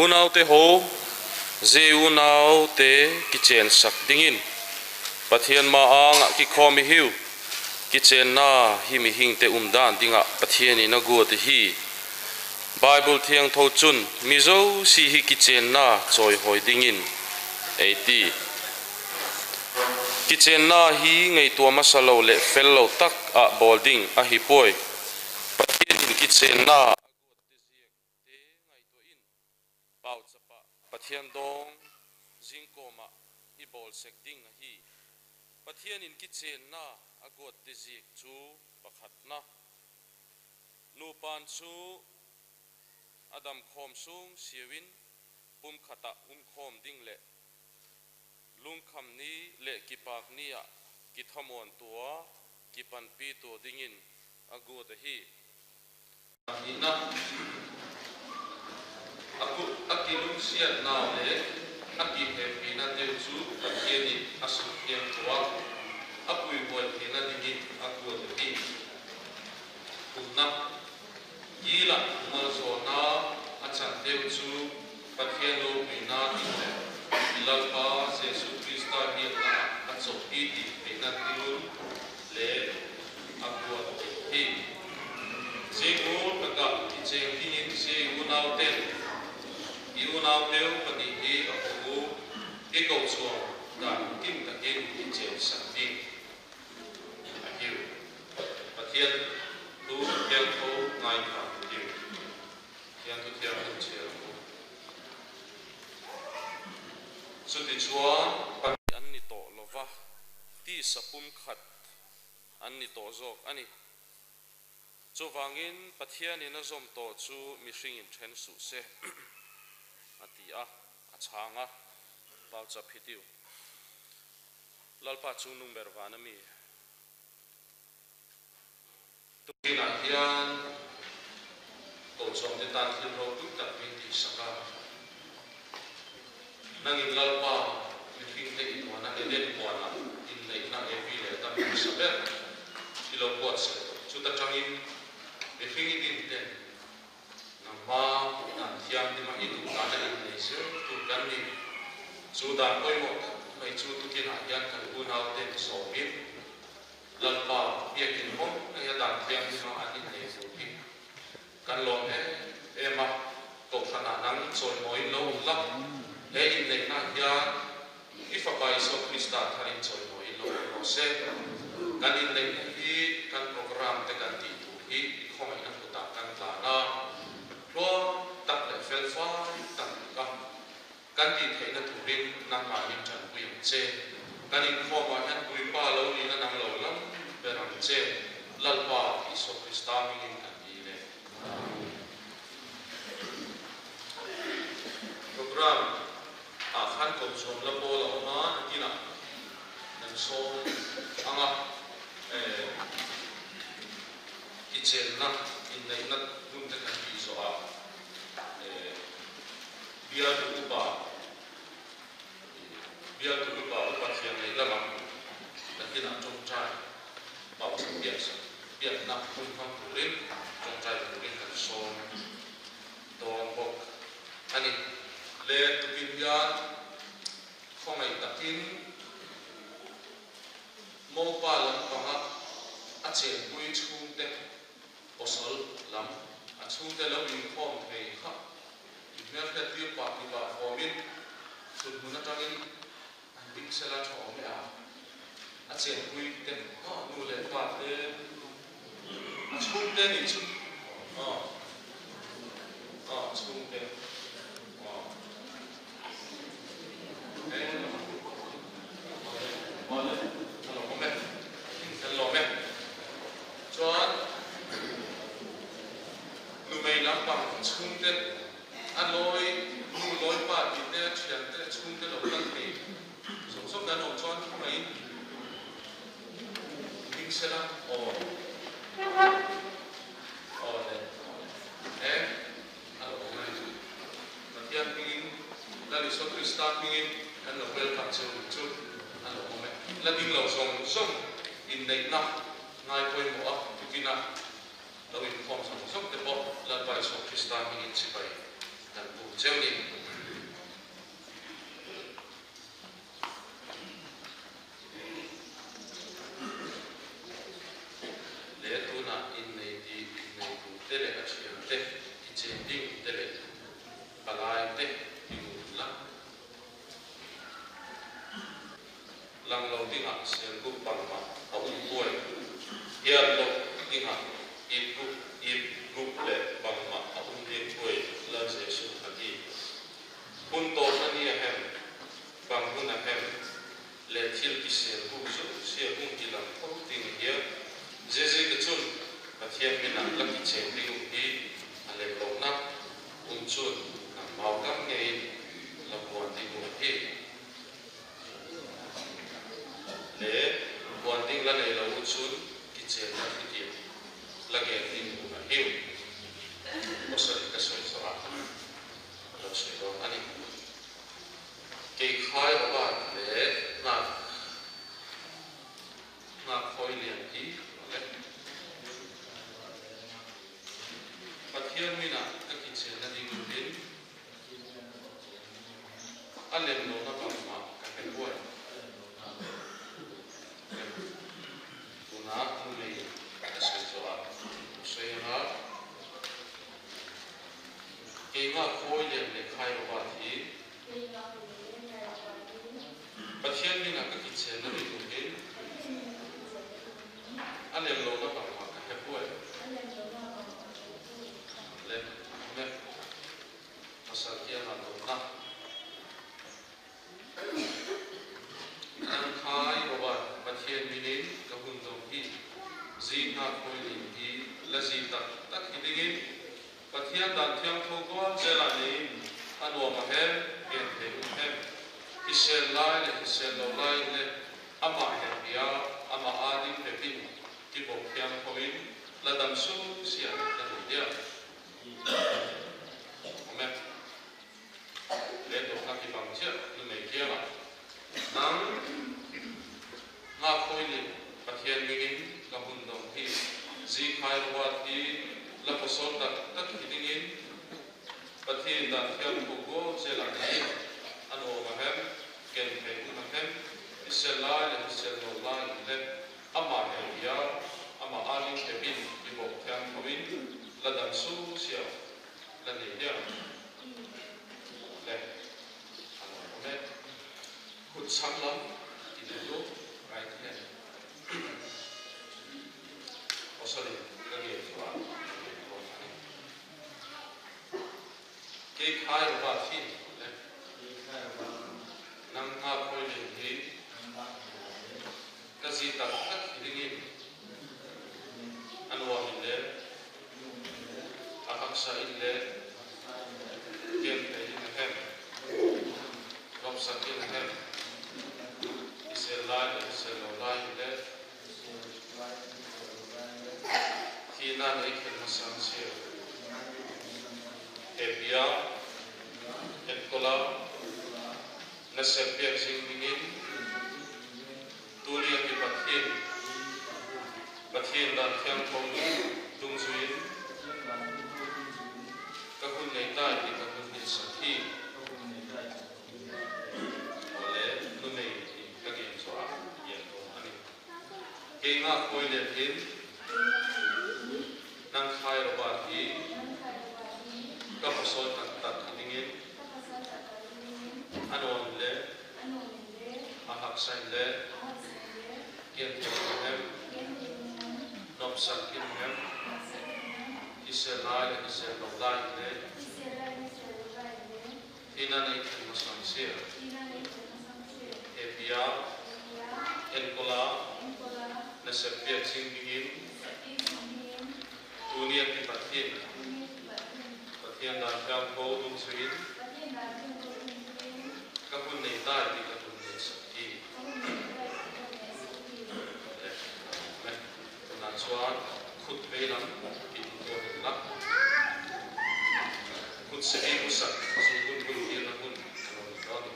hunau te ho zeu nau te kichen sak dingin pathian ma anga ki khomi hiu kichen na hi mi hing te dan dinga pathian ina gu te hi Bible thiang tho chun mizo si hi kichen na choi hoi dingin 80 kichen na hi ngei tua masalo le fellow tak a bolding a hi poi pathian in kichen na pau chapa pathian dong jingkoma i bol sek ding hi pathian in kichen na agot te zik chu pakhat na nu pan chu adam khom sung siwin pum khata khom ding le lung kham ni le kipak nia ki thamon tua ki pan pi to dingin agot hi ina aku akilung siat naw le aki happy na te chu akiani asu tiang tua apui bol hena dingin aku ti kunna gila mal zona achan te chu pathian lo bina ti lalpa jesu krista hi na acho pi ti bina tiun le aku ti jego taka ti cheng dingin se unau te iunau teu pani he aku eko so da kim ta ken ti chen sakti akiu pathian tu yang ko ngai ka ti yang tu tiang tu chen ko so ti chua pan an ni to lova ti sapum khat an ni to zok ani chu wangin pathian in a zom to chu mi hring in then su se atia achanga pau cha phitiu lalpa chu number vanami tukina hian to chom te tan thil ro tu tak mi ti saka nangin lalpa mi thing te in wana eden kwana in nei na evi le ta mi saber ilo pot se chu ta changin mi thing in ten ma nan thiam ti ma in ta ta in nei se tu kan ni chu dan oi mo mai chu tu kin a yan kan u nau ten so mi lalpa bia kin hom ai dan thiam ti ma an in nei so pi kan lo e ma ko khana nang choi moi lo la e in nei na ya if a bai so krista tharin choi moi lo se kan in nei hi kan program te kan ti tu hi khomai na ku ta kan ta na lo tak le fel fa tak ka kan ti thei na tu rin nang ma in chan pu yang che kan in kho ma han pui pa lo ni na nang lo lam be ram che lal pa iso krista mi in kan ni le program a khan ko chom la po la ma kina nan so anga kichen na in nei na mun te kan bi so a biar tu upa pathian nei lama tapi nak trong trai bảo sang biar nak pun pang turin trong trai turin kan so tong bok ani le tu binyan không ai takin mo pa lam panga a chen pui chung te osol lam a chung te lo in khom thei kha mer kha ti pa ti ba formin sun huna tangin an big sela chom ya a chen pui te ha nu le pa te a chung te ni chung chung te chung te aloi nu loi pa ti te chian te chung te lo kan ti som som dan om chon không ai ding sela o ne alo ngai patian pingin la li so krista pingin an lo welcome chu alo me la ding lo som in nei na ngai poi mo a tukina lo in form som te po la bai so krista pingin si bai dan bu ceu ni le tu na in nei bu te le a chiam te ki chen ding te le palai te ki mu lang lo ding a sian gu pang ma a buai hian lo ding a ip gu le pang ma a ding buai la se su hati kun to ani a hem bang hun a hem le thil ki sian gu su sia gu ki lam ko ding hia je ke chun pathian min ang la ki chen ding hi a le lo na chun na mau kam ngei la buan ding hi le buan ding la nei lo chun ki chen na ki la ge ding na hiu o sa ka soi so a lo se do ani ke khai ba le na khoi lian hi le pathian mina ka ki chen na ding din alem lo na ba ma ka ke buai una nei ka soi so a se na ke ma khoi lian le khai ba thi pathian mina ka ki chen na ding din alem lo na ba ma ka ke buai le me pasal kia na lo na ang khai ba pathian minin ka hun dong hi zi na khoi lin hi la zi tak hidingin pathian dan thiang tho ko zela ni anwa ma hem gen te hem hisel lai le hisel lo lai le ama hem ya ama adin pe pin ki bo thiang khoin la dam su sia la dia amen le do ka ki bang chia nu me kia ma nang nga khoi lin pathian minin ka hun dong hi zi khai wa thi la poson tak hidingin pathian dan thiam ko go zela ni ano ma hem ken pe ma hem isela le iselo la le ama he ya ama alin te bin ki bo thiam khowin la dan su sia la ni dia le ano me khut sam lam ki de lo right hand osali ka ge wa ke khai ba thi le nang nga khoi le hi ka zi tak hidingin anwa min le akaksa in le gen pe in hem rob sa in hem isel lai le Tina nei ken masang sia ebia kola na sepia sing dingin tulia ki pathin dan thiang thong tung suin ka hun nei tai ki ka hun ni sakhi ole nu nei ka ge so a yen do ani ke nga koi le hin nang khai ro ba hi ka pasol tak dingin anon le ahak sai le kian hem nom sakin hem iselai iselai le ina nei masam sia ebia kola na sepia sing dingin dunia ki pathin dan kang ko dung suin ka hun nei dai ki ka hun nei sakhi na chuan khut veilam ki to lak khut se ei usak su gun hi na hun no ni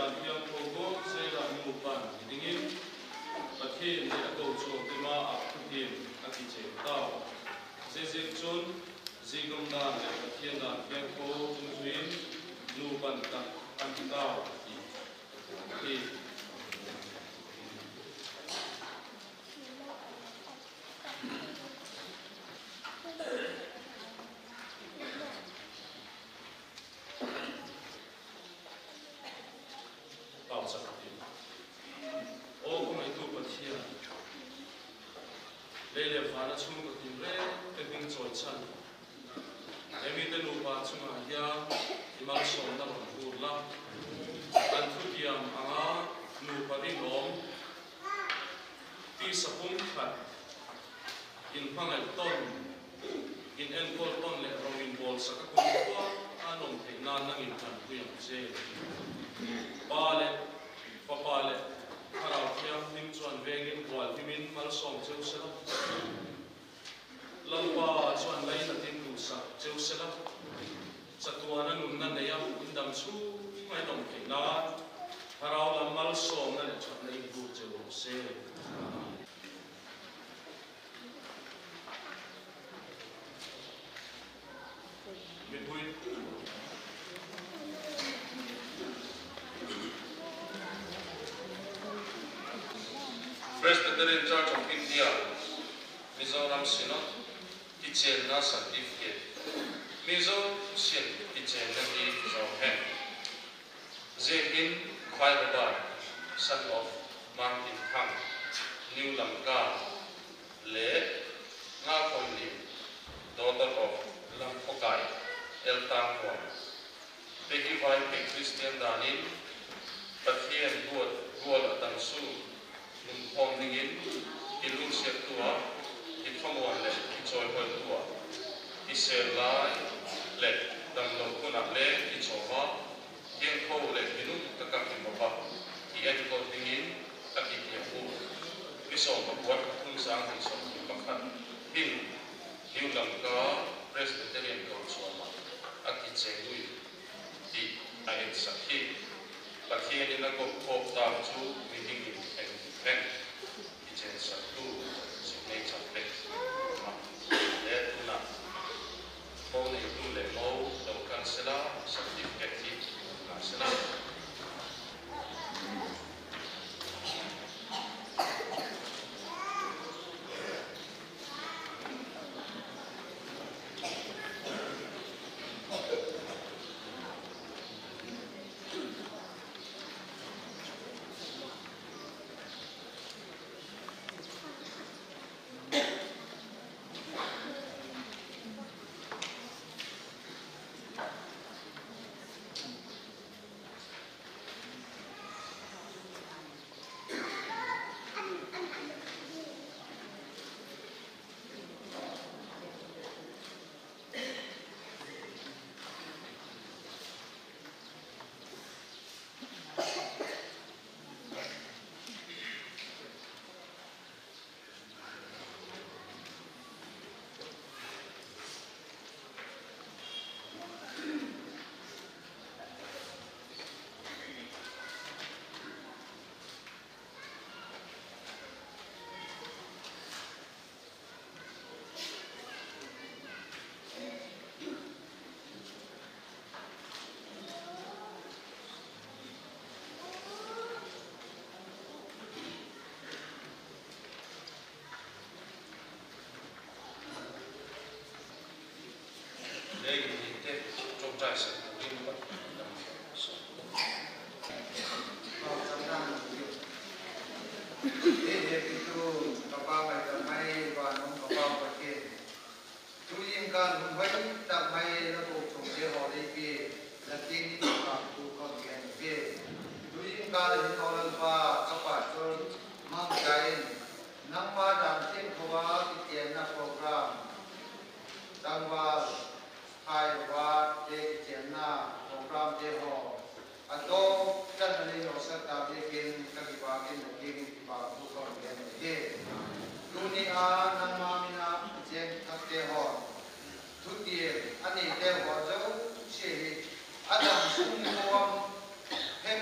dan yang pogo zela nupan dingin pathin ni ago chong tema akhutin akiche tao zezek chon zigom dan le pathin dan yang po chungzuin nupan tak antao ki Lele fana chung ko tin re ke ding choi chan emi te lu pa chung a ya imal som na ron hu la an thu tiam anga lu pa ri lom ti sapum khat in pangal ton in en kol ton le rong in bol sa ka kun ko anom te na nang in kan ku yang se pale papale Harau tiang nim chuan vengin kwal himin mal som cheu sela lampa chuan lai na tin lu sa cheu sela chatuana nun na ne yam indam chu mai dom ke na harau lam mal som na le chuan nei bu cheu se midway Presbyterian Church of India, Mizoram Synod, Kitchen na certificate. Mizo Sin Kitchen na di Zohem. Zehin Khwairabar, son of Martin Hang, New Lanka, Le Nga Khonli, daughter of Lampokai, El Tangwan. Pegi Vai Peg Christian Danin, Pathian Guad Atansu, Pong dingin, ilung siap tua, ithamuan le, ichoi hoi tua, iselai le, dam long kunak le, ichoma, yang kau le, minum kakakin bapa, ian kau dingin, kakik yang u, misong buat kungsang misong makan, hin, hiu langka, Presbyterian kau suama, akik cengui, di ayat sakhi, kakik ni nak kau tahu tu, dingin, Pen, kitchen satu, signature place. Lihat tu nak, mau ni tu le mau, lakukan sela, sertifikat ni, sela.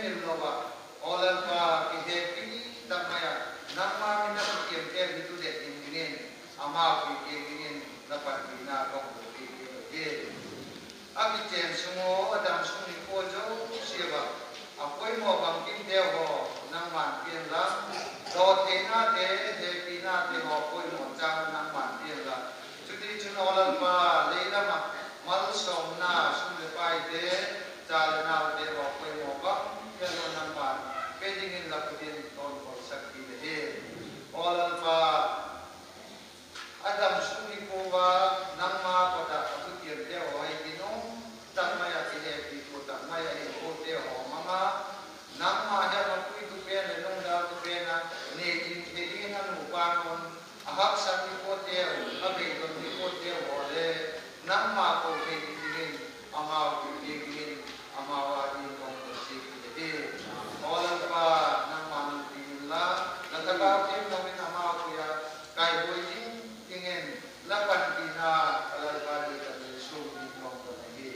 hil loba olal pa idepi tamaya nama mina kiem itu dek ingin ama ingin dapat bina kau beri abi jen semua adam suni kojo siapa apoi mo bangkin dia ho nama pian la do tena de pina de ho apoi mo jang nama pian la jadi cuma olal pa leila ma mal somna suni pai de jalana de ho apoi mo bang pian lo nama pendingin la pudin ton ko sakti de olal pa adam suni ko wa nama pada aku kian dia ho ai dino tamaya tihe pitu tamaya ko de ho mama nama ya makui tu pena nong da tu pena ne ji na nu pa non ahak sa ni ko de abe ko ni ko de ho le nama ko ke ni ama ku ni ama wa ni ko si de olal pa nama ni la nataga ke no ni ama ku ya kai boy ingin lapan bina alal pa ni ka ni su ni ko ni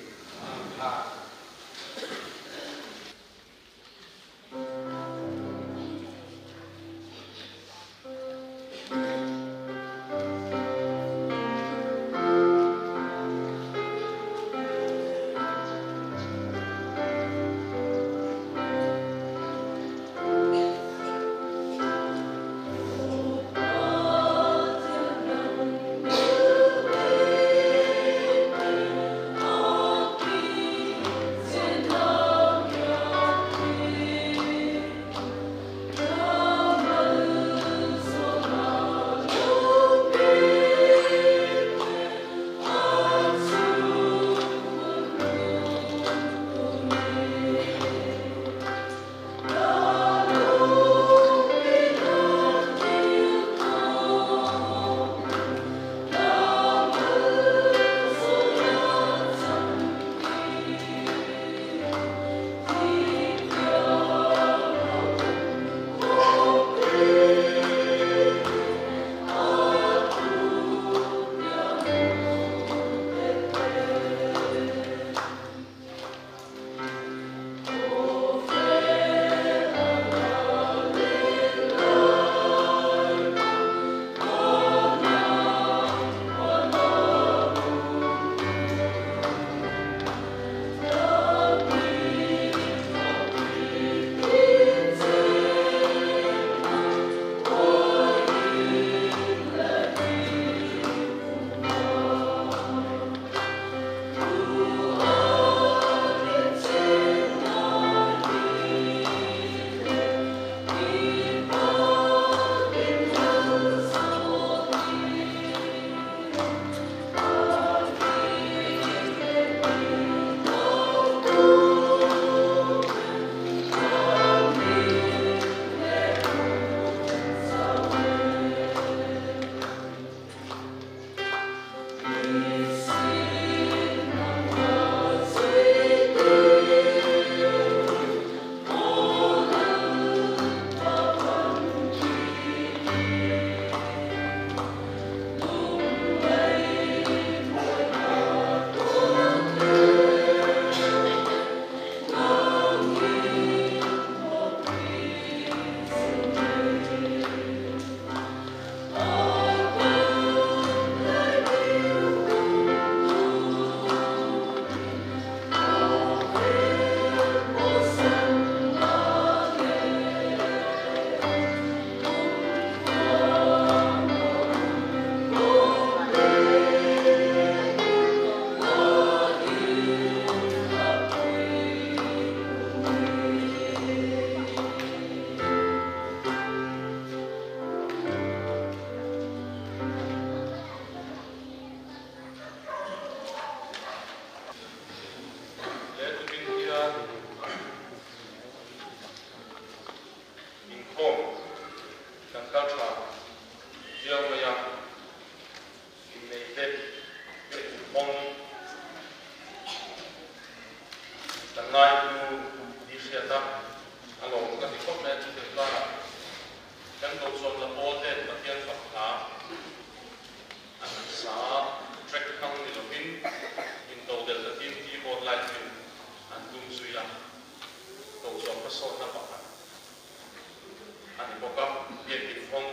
boka ye ki phong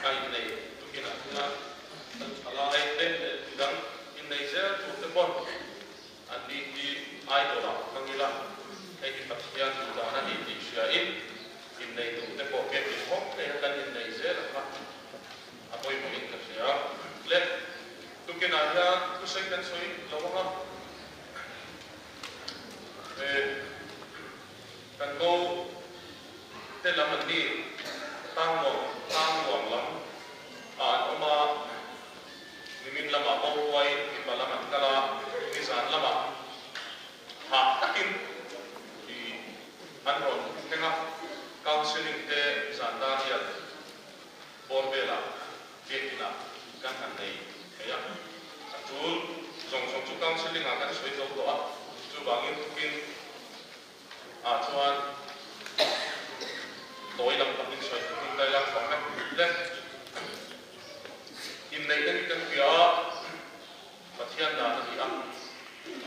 ai nei tu kina na ala ai te dang in nei je tu te bon an di ai do la mangila ai ki pathian tu da na ni ti sia in nei tu te ko ke ki phong te kan in nei je la apoi mo in ka sia le tu kina ya tu sai kan soi lo nga kan go te la man ni tang mo lam oma min lama mo wai ki palaman kala ni san lama ha takin di anron tenga counseling te zanda ya borbela vietna kan kan nei ya atul song chu counseling akan soi zo do chu bangin tukin chuan tối làm tập linh soi tukin dai lang phang le in nei kan kan pia pathian da ni a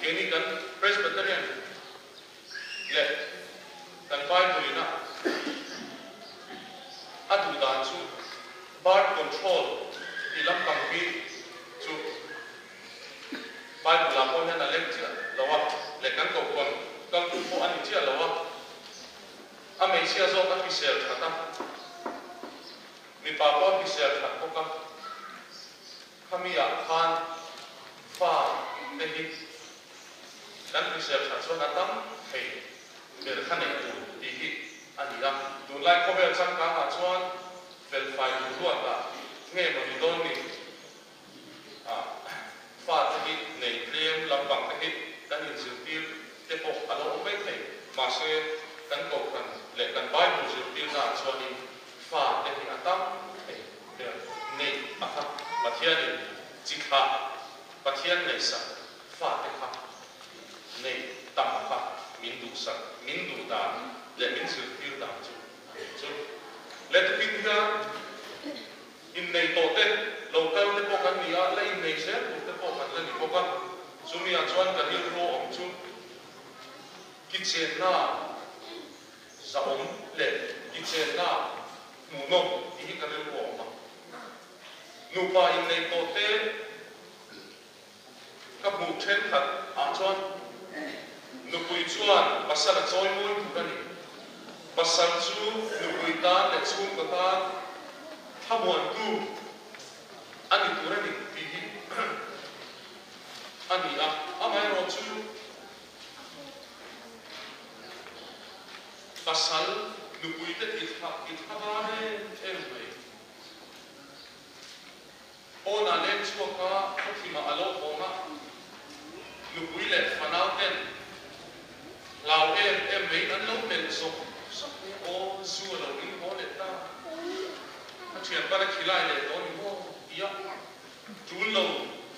keni kan presbyterian le kan bible na adu da chu birth control ilam kam bi chu bible la ko na lecture lawa le kan ko kon kan tu ko ani chia lawa a me chia zo ka fisel thata mi pa ko fisel thata ko ka khamia khan fa te hi dan fisel thata so na tam hei ber khanai tu ti hi ani la tu lai ko ber chang ka ha chuan fel fai tu luat ta nge ma mi don ni fa te hi nei klem lam bang te hi dan in zil tir te po alo mai thei ma se kan ko kan le kan bible zil tir na chuan in fa te hi atam hei ber nei aka pathian ni chi kha pathian nei sa fa te kha nei tam kha min du sa min du da le min zil tir da chu le tu kin ha in nei to te local te po kan ni a le in nei se te po kan le ni po kan sumi a chuan kan il ro om chu kitchen na za om le kitchen na nu no ti kan il ro om nu pa in nei to te ka mu then khat a chuan nu pui chuan pasal choi moi tu kan ni pasal chu nu pui ta le chung ka ta thamuan tu ani turani ti hi ani a amai ro chu pasal nu pui te ti tha ne em mai ona le chu ka thi ma alo ona nu pui le fanau ten lao em mai an lo men so o zu lo ni ho le ta chuyện ba khi lại để đón mua ia chú lâu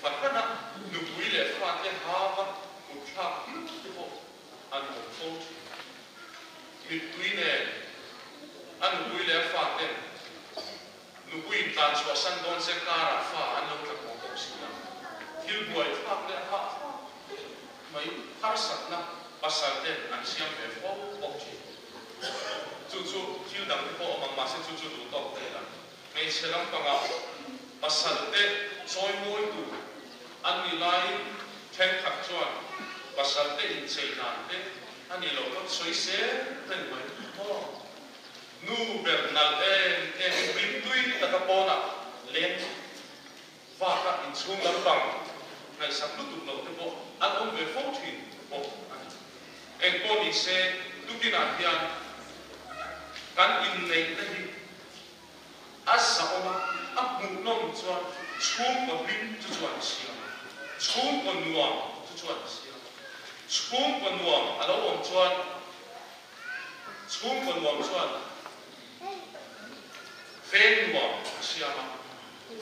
phát phát na nụ quý lệ phát cái ha phát một tháp cái bộ ăn một phố nụ quý này ăn nụ quý lệ phát đấy nụ quý tan xóa săn đón xe car phát ăn lâu thật một công sinh na thiếu buổi phát lệ ha mấy phát sạch na pasal den ăn xiêm về phố bốc chỉ chú thiếu đằng cái bộ mà sẽ chú đủ tóc đây là ngày xưa lắm bằng áo pasal te soi môi tu anh đi lại thêm khắc chuan pasal te in xây nàn te anh đi lâu lắm soi xe tên mấy nu bernal em bim tui ta kapona lên và các in chung lắm bằng ngày sắp lúc tụt lâu te bộ anh ôm về phố thuyền bộ em cô đi xe tu kia nào hiền kan in này te hi asa oma amu nom chuan chhum ko bim chu chuan sia chhum ko nuam chu chuan sia chhum ko nuam alo om chuan chhum ko nuam chuan ven nuam sia ma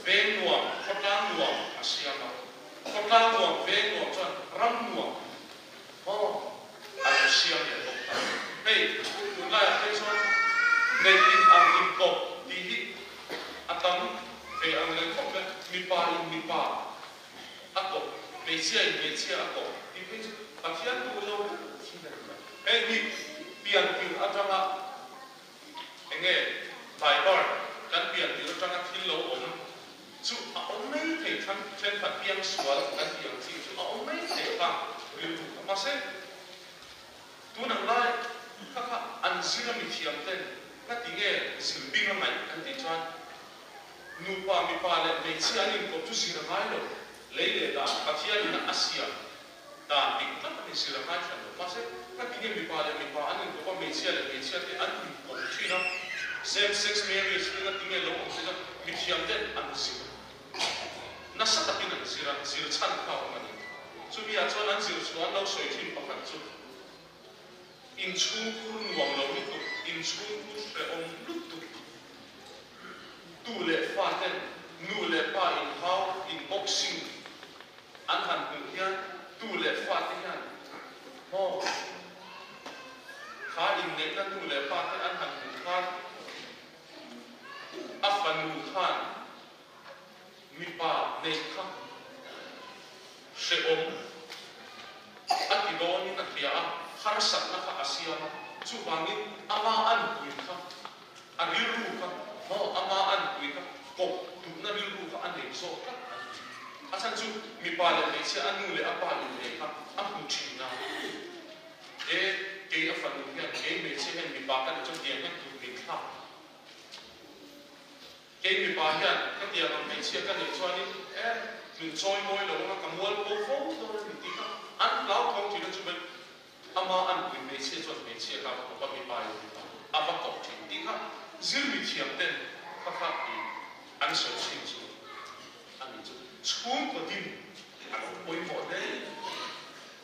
ven nuam khotang nuam sia ma khotang nuam ven nuam chuan ram nuam alo sia ne to hey tu lai a chuan nei in ang in ko ti hi atam ve ang lang ko mi pa ako me sia ako ti pe pathian tu lo ai ni pian kin atama fiber kan pian ti tanga thil lo chu a mai thei than tren phat piang sual kan piang chi chu a mai thei ka ri ma se tu nang lai kha an zira mi thiam ten na ti nge silbing ngai kan ti chuan nu pa mi pa le me chi anin ko tu zira ngai lo leile da pathia na asia da dik ta ni zira ngai chan lo ma se na ti nge mi pa anin ko me chi te an ko chi na same sex marriage na ti nge lo ko se mi thiam ten an zira na sa takin an zira chan ka ma ni chu mi a chuan an zira chuan lo soi thin pakhat chu in chung kur nuam lo ni tu in chung kur se om lut tu le fa ten nu le pa in how in boxing an han ku hian tu le fa te hian ho kha in ne na tu le pa te an han ku khan afanu khan mi pa ne kha se om atidoni na khia harasat na ka asia chu bangin ama an kuin kha ariru kha ho ama an kuin kha ko tu na riru kha an nei so kha asan chu mi pa le nei se anu le apa in le kha a hu thina e ke a fan hian ke me se hen mi pa kan chu tiang hen tu ni kha ke mi pa hian ka tiang am me se kan nei chuan in e min choi moi lo na ka mual ko fo do ni ti kha an lau thong ti na chu ben ama an kuin me se chuan me se ka ko pa mi pa yo apa ko thi ti kha zil mi thiam ten kha kha i an so chin chu an ni chu chhum ko din an oi mo de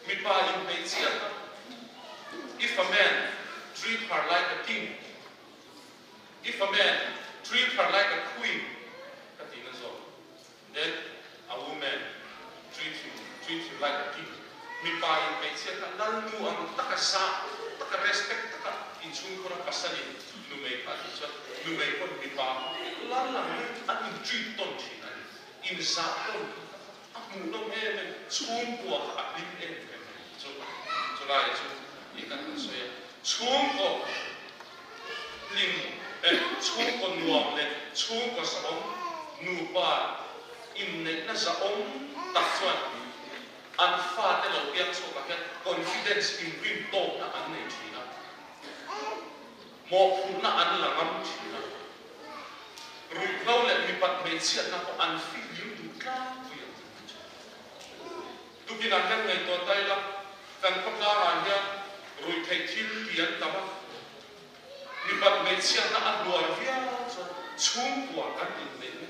mi pa in me se ka if a man treat her like a king if a man treat her like a queen ka ti na zo then a woman treat him like a king mi pa in me se ka dal nu ang takasa taka respect taka in chung ko na pasali nu me pa ti cha nu me ko mi pa lan lang an in treat ton thi na in sa ton a mu no me chung ko a din en so lai chu i kan so ya chung ko lim chung ko nuam le chung ko sa om nu pa in ne na sa om ta chuan an fa te lo piang so ka confidence in win to na an nei thina mo phun na an langam thina ru lo le mi pat me chiat na ko an fi yu du ka pu ya tu ki na kan ngai to tai la kan ko na ran ya ru thai thil pian ta ba mi pat me chiat na an duar via so chung kwa kan in ne ni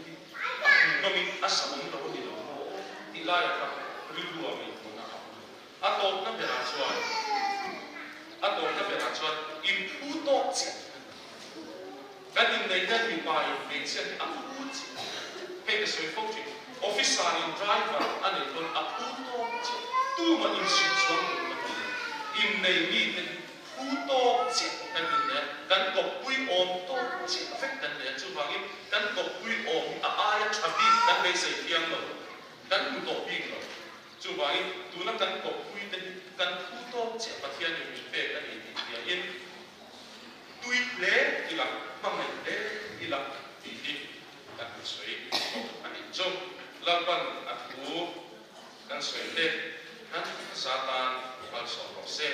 no mi asam lo ni lo ti la ya ka rilu ami na ato na bera chuan in pu to chi kan in nei na mi pa in me chen a pu chi pe ke soi fo chi officer in driver ane ton a pu to chi tu ma in shi chuan in nei ni ten pu to chi kan in ne kan ko pui om to chi fek kan ne chu bangin kan ko pui om a aya thabi kan be sei piang lo kan pu to ping lo chu bai tu na kan ko pui te kan pu to che pathia ni mi pe kan ni dia in tui le ila mang le ila ti ti kan soi ani cho laban atu kan soi te kan satan bal so ro se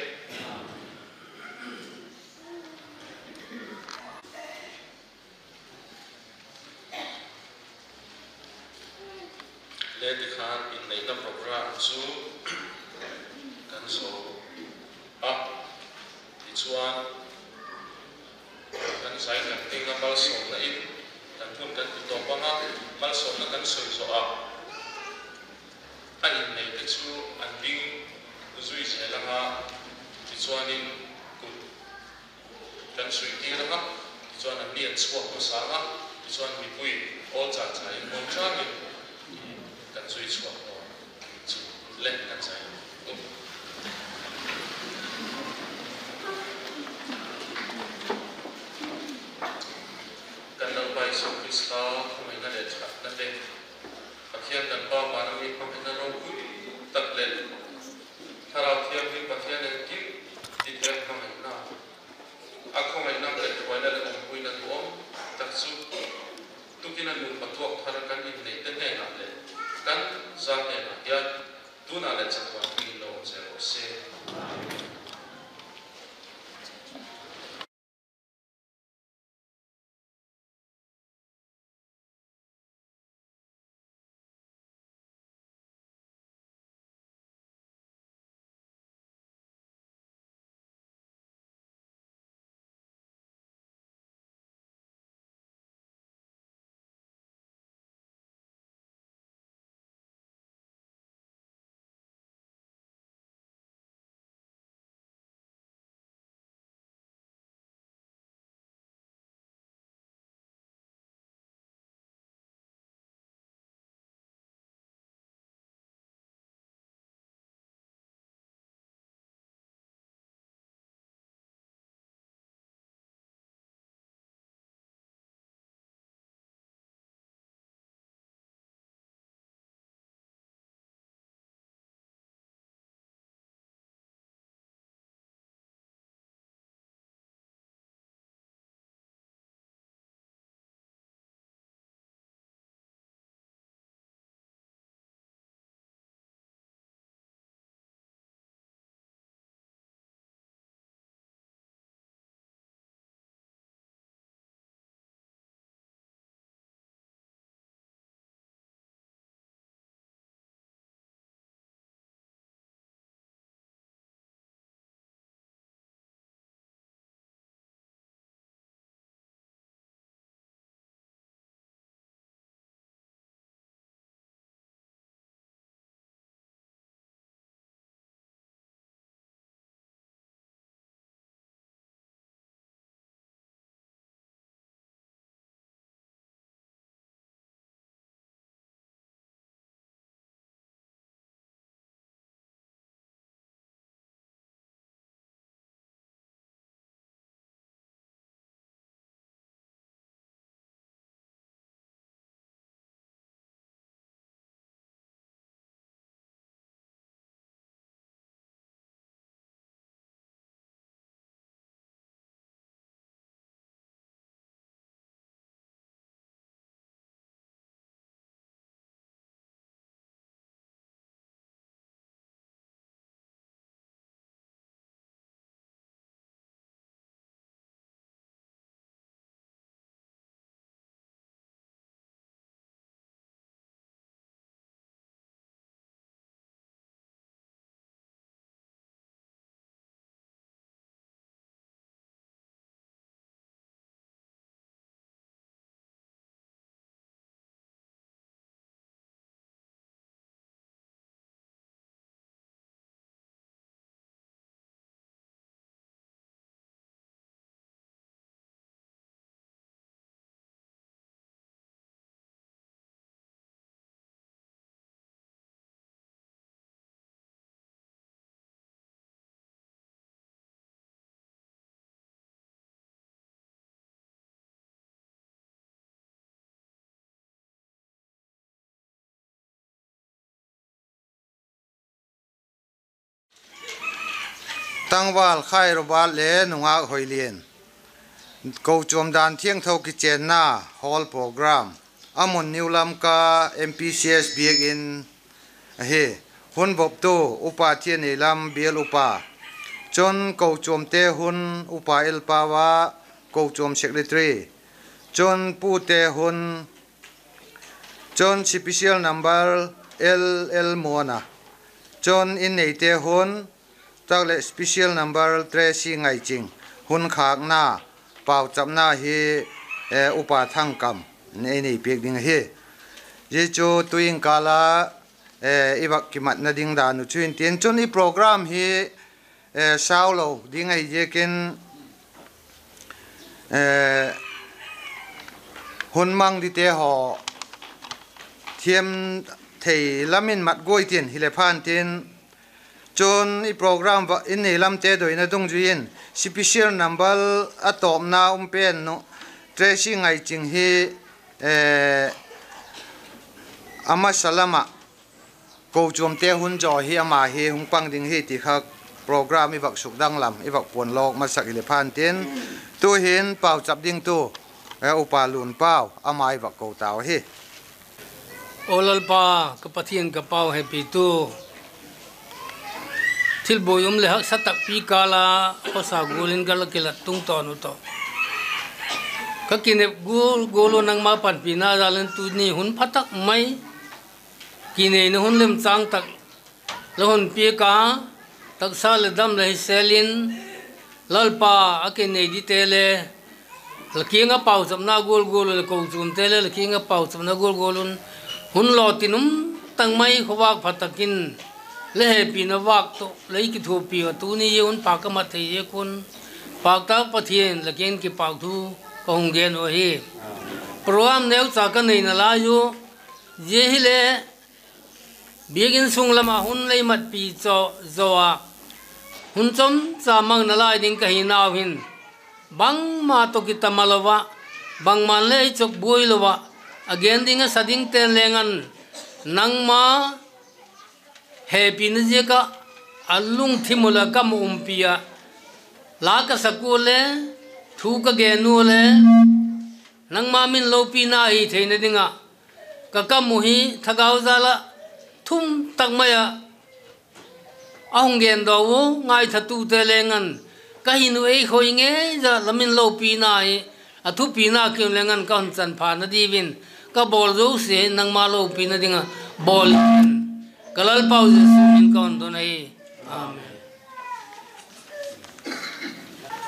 le di khan in nei na program chu kan so up ti chuan kan sai kan ting na bal so na in kan pun kan ti to pa nga bal so na kan soi so up a in nei te chu an ding zui se la nga ti chuan in ku kan sui ti la nga ti chuan an lian chuak ko sa nga ti chuan mi pui all cha cha in mon cha min kan sui chuak no chu le kan sai kan dal bai so krista mai na le chat na te pathian kan pa ma na mi pa na ro ku tak le thara thiam ni pathian en ki ti te ka mai na a ko mai na le ko na le ko ku na tu om tak tuak thar kan in nei ten he na le kan za he na ya tu na le chakwa ki lo zero se tangwal khai robal le nunga hoilien ko chom dan thiang tho ki chen na hall program amon niulam ka MPCS biak in he hun bop to upa thian ni lam bial upa chon ko chom te hun upa el pawa ko chom secretary chon pu te hun chon special number LL mona chon in nei te hun tak le special number 3 si ngai ching hun khak na pau chap na hi upa thang kam nei nei pek ding hi je cho tuing kala ibak kimat na ding da nu chuin tien chon i program hi saulo ding ai je ken hun mang di te ho thiam thei lamin mat goi tien hi le phan tin chon i program va in nei lam te doi na dong juin special number atom na pen no tracing ai ching hi ama salama ko chom te hun jo hi ama hi hung pang ding hi ti khak program i bak suk dang lam i bak pon lok ma sak ile phan tin tu hin pau chap ding tu upa lun pau ama i bak ko taw hi olalpa kapathian kapau happy tu thil boyum le hak satak pi kala hosa gulin kala kila tung ton to kakinep golo nang ma pan pina dalan tu ni hun phatak mai kine ne hun lem chang tak lohon pi ka tak sa le dam le selin lalpa akine di tele lakinga pau samna gol gol le ko zum tele lakinga pau samna gol golun hun lo tinum tang mai khowak phatakin le happy na wak to lei ki thu pi tu ni yun pa ka ma the ye kun pak ta pathian lakin ki pak thu kong gen o hi program neu cha ka nei na la yu je hi le biegin sung lama hun lei mat pi cho zoa hun chom cha mang na lai ding ka hi naw hin bang ma to ki tamalawa bang man le chok boi lowa again ding a sading ten lengan nang ma happy na je ka alung thimula kam umpia la ka sakule thu ka ge nu le nang ma min lo pi na hi theina dinga ka kam mu hi thagau zala thum tak maya ahong gen do wo ngai thatu te lengan ka hi nu ei khoi nge za lamin lo pi na hi athu pi na kim lengan kan chan pha na di win ka bol zo se nang ma lo pi na dinga bol kalal pau je sumin kon do nai amen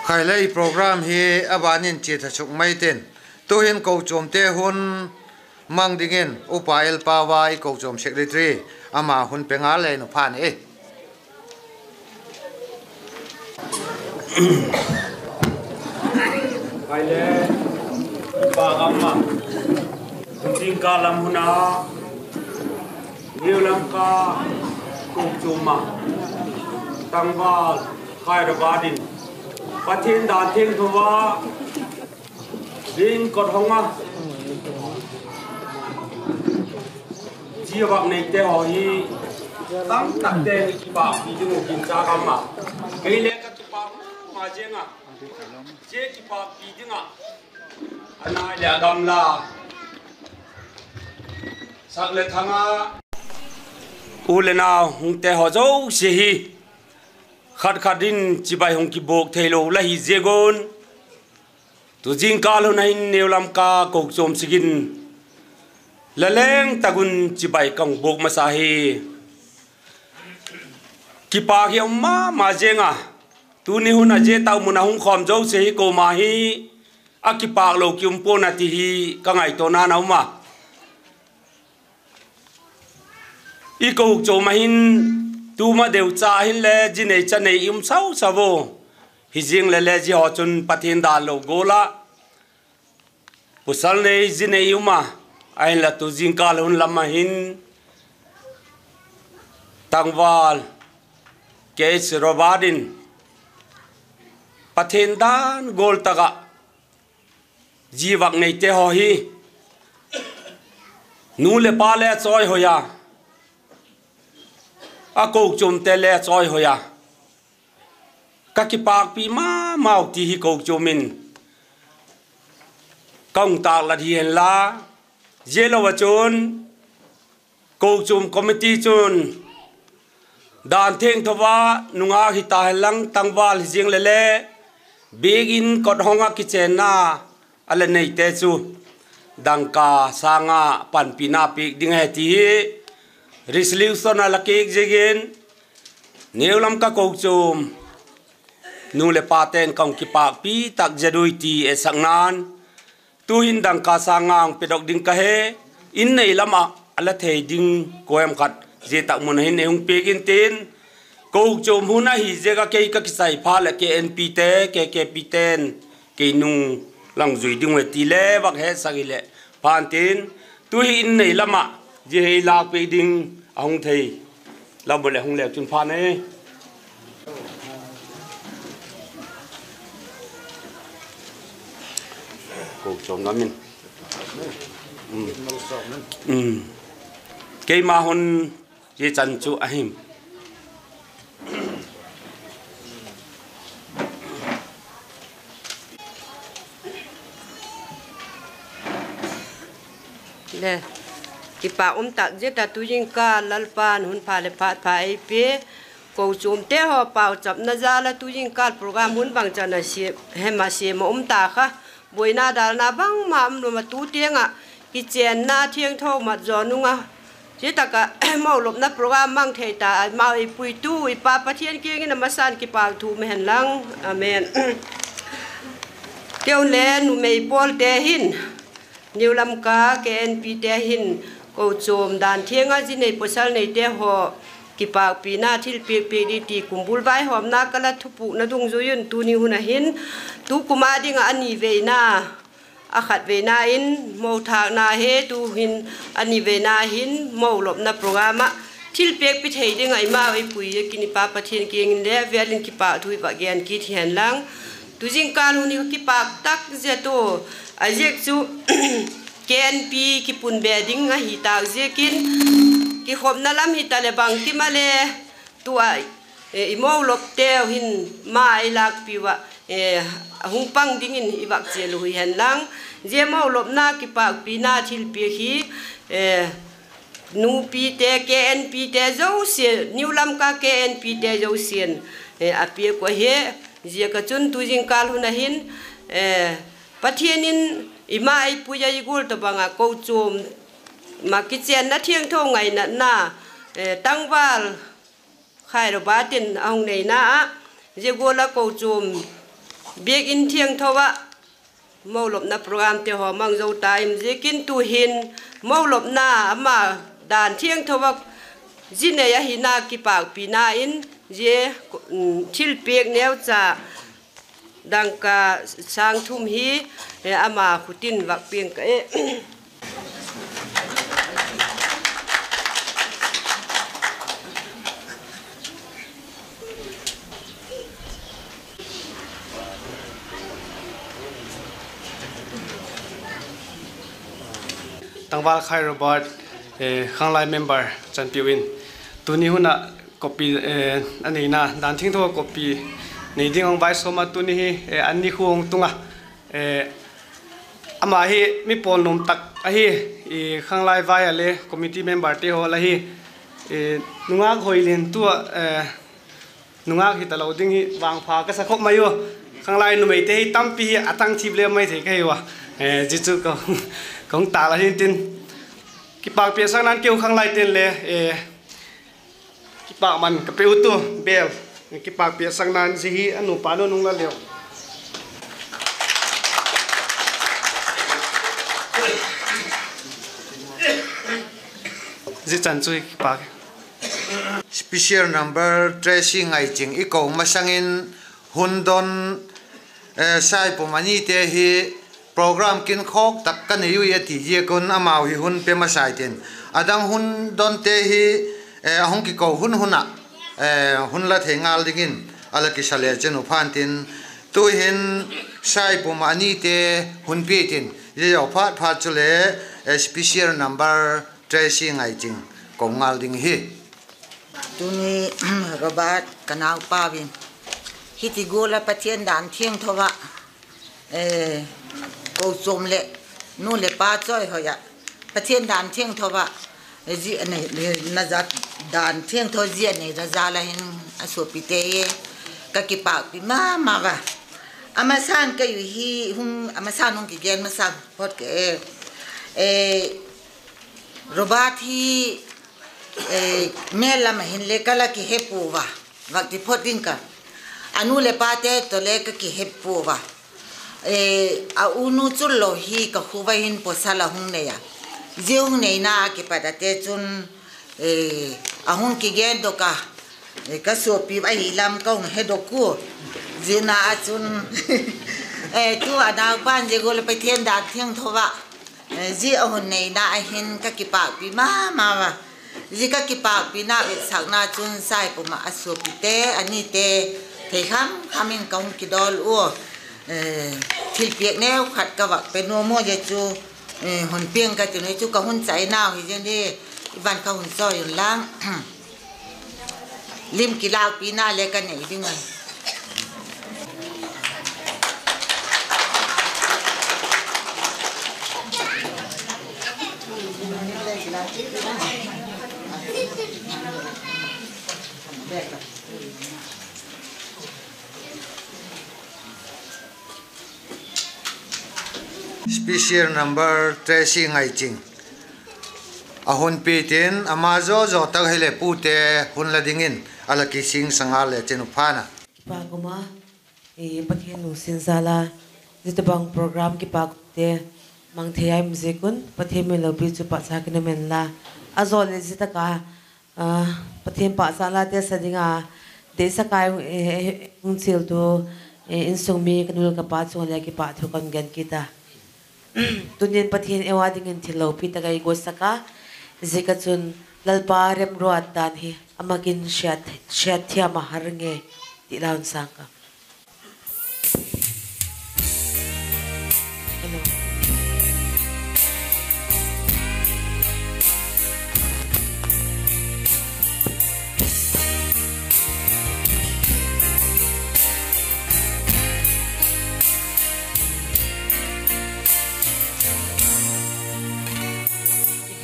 khai lai program hi abanin che tha chuk mai ten to hin ko chom te hun mang dingen upail pawai ko chom secretary ama hun penga le no phan e khai le pa amma tin ka lam huna nhiều lắm cả cùng chung mà tăng vào khai ra ba đình và thiên đàn thiên thu va riêng cột hông á chia bạc này để hỏi tăng tắc tên bạc đi chung một kinh gia cam mà cái lẽ các bạc mà riêng à chế cái bạc đi chung à anh ai lẽ đam là sắc lệ thằng à ule nào hung te ho zo se hi khat khatin chibai hung ki bok thelo la hi zegon tu jing kal ho nain neulam ka ko chom sigin laleng tagun chibai kang bok ma sa hi ki pa hi ma jenga tu ni hun a je tau mun hung khom zo se hi ko ma hi a ki pa lo kyum po na ti hi ka ngai to na nau ma i ko cho ma hin tu ma deu cha hin le ji nei cha nei im sau savo hi jing le ji ho chun pathin da lo gola pusal nei ji nei uma ai la tu jing ka lun lama hin tangwal ke robadin pathin dan gol taga ji wak nei te ho hi nu le pa le choi hoya a ko chum te le choi hoya ka ki pak pi ma mau ti hi ko chumin kong ta la hien la je lo wa chun ko chum committee chun dan theng thowa nunga hi ta lang tangwal jing le le begin kot honga ki chen na ala nei te chu dangka sanga pan pina pik ding he ti resolution ala kek jegen neulam ka ko chum nu le paten kong ki pak pi tak jadui ti e sangnan tu hin dang ka sangang pedok ding ka he in nei lama ala thei ding koem khat je tak mun hin eung pekin tin ko chum huna hi je ga ke ka kisai pha la ke np te ke piten ke nu lang zui ding we ti le bak he sagile pan tin tu hi in nei lama je hi la pe ding ông thầy làm một lẽ không lẽ chuyên phan ấy cổ chồng nó mình cái mà hôn cái chân chú anh nè ki pa tak je ta tu jing ka lalpan hun pha le phat phai pe ko chum te ho pau chap na za la tu jing ka program hun bang cha na si he ma si ma ta kha boina dal na bang ma am ma tu tianga ki chen na thieng tho ma zo nunga je ta ka mau lop na program mang thei ta ma i pui tu i pa pathian ki na ma san ki pa thu me hen lang amen kêu lên nu mei pol te hin nhiều lam cá KNP te hin ko chom dan thienga ji nei posal nei te ho ki pa pi na thil pe pe di ti kumbul vai hom na kala thupu na dung zo yun tu ni huna hin tu kuma ding ani ve na a khat ve na in mo thak na he tu hin ani ve na hin mo lop na programa thil pek pi thei ding ai ma ai pui ki ni pa pathian ki ngin le velin ki pa thui ba gen ki thian lang tu jing kan hu ni ki pa tak je to ajek chu KNP ki pun be ding nga hi ta je kin ki khop na lam hi ta le bang ti ma le tu ai i mo lop te hin mai lak pi wa hung pang ding in i bak che lu hen lang je mo lop na ki pa pi na thil pi hi nu pi te KNP te zo se new lam ka KNP te zo sien a pi ko he je ka chun tu jing kal hu na hin pathianin ima ai puya igul to banga ko chum ma kitchen na thieng tho ngai na tangwal khai ro batin ong nei na je gola ko chum big in thieng thowa molop na program te ho mang zo time je kin tu hin molop na ama dan thieng thowa jine ya hina ki pak pi na in je thil pek neu cha dangka sang thum hi ama khutin wak pieng ka Tangwal khai Robert khanglai member chan piwin tuni huna copy ani na dan thing tho copy nei ding ong vai soma tuni hi anni khuong tunga ama hi mi pol nom tak a hi khanglai vai ale committee member te ho la hi nunga hoilin tu nunga hi talo ding hi wang pha ka sa khop mayo khanglai nu mei te hi tampi hi atang thip le mai the kai wa ji chu ko kong ta la hin tin ki pak pe sang nan keu khanglai ten le ki pak man ka pe utu bel ki pak pe sang nan si hi anu pa no nung la leo ji chan chui ki pak special number tracing ai ching I ko masangin hundon sai pomani te hi program kin khok tak kan yu ye ti je kon amau hi hun pe ma sai ten adang hun don te hi ahong ki ko hun huna hun la thengal dingin ala ki sale chen u phan tin tu hin sai pomani te hun pe tin ye yo phat phat chule special number tracing ai ching ko ngal ding hi tuni Robert kanau pawin hiti gola patien dan thieng thowa ko som le nu le pa choi hoya patien dan thieng thowa ji nei na za dan thieng tho ji nei ra za la hin aso pite ka ki pa pi ma wa amasan ka yu hi hung amasan hung ki gen ma sang pot ke Robert hi mela ma hin le kala ki hepu wa wakti potin ka anu le pate to le ka ki hepu wa a unu chulo hi ka khuwa hin posala hung ne ya jeung nei na ki padate chun a hung ki gen do ka so pi ba hi lam ka hung he do ku jina a chun tu ada ban je gol pe thien da thieng thowa ji a hun nei na a hin ka ki pa pi ma wa jika ki pa pina sak na chun sai pu ma aso pite ani te thei khamin kaung ki dol o thil piek neu khat ka wak pe no mo je chu hon pieng ka chu ne chu ka hun chai naw hi jen di iban ka hun so yun lang lim ki law pina le ka nei ding ai Special number Tracy Ngai Ching. Ahon pitin amazo zo tag hele pute hun la dingin ala kising sangale chenupana. Paguma pathian nu sinzala zitbang program ki pakte mangthai mzekun pathian me lobi chu pa sakne menla azol zitaka pathian pa sala te sadinga desa kai unsil to insung mi kanul ka pa chu la ki pa thu kan gan kita tunin pathian ewading in thilo pitagai gosaka zikachun lalparem ruat dan hi amakin syathya maharnge tilaun sangka hello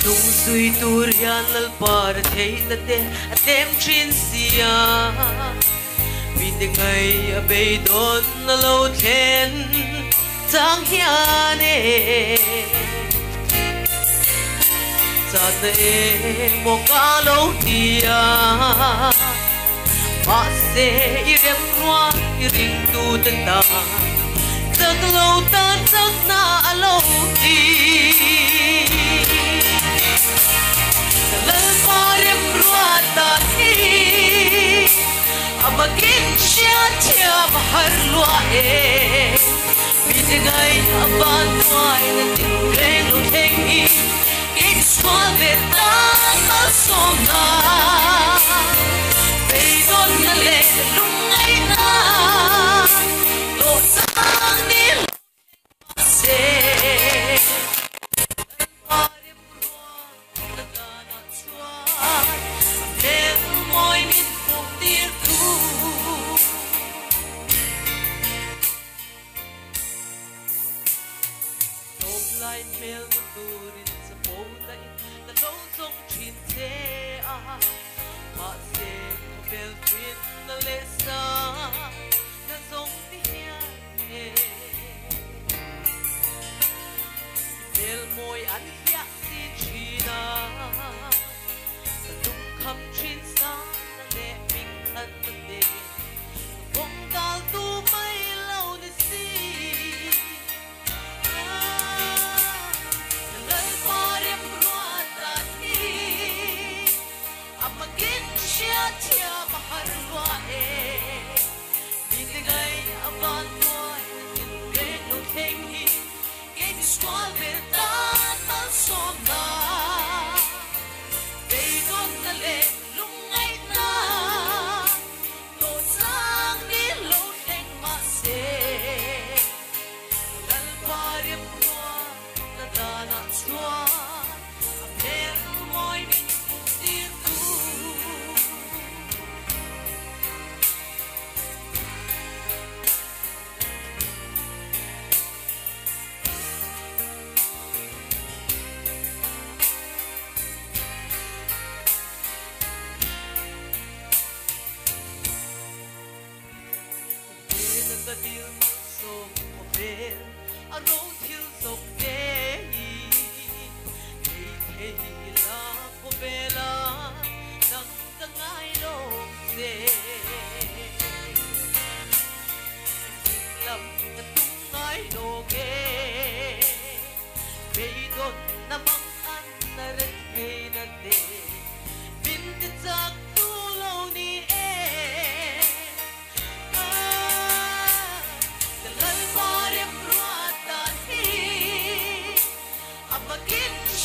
Dung sui turian lalpar thei na te atem trin sia Bindengai abei don na lo then tang hiane Zat na mo ka lo tia Ma se irem rua iring tu tanda Zag lo tan zag na alo ti Lalparem ruata hi Amagin syathya maharlua Bidengai abantuai na tingreng luteng hi Ikswal betan masona Beidon na le lungay na Lo sang ni se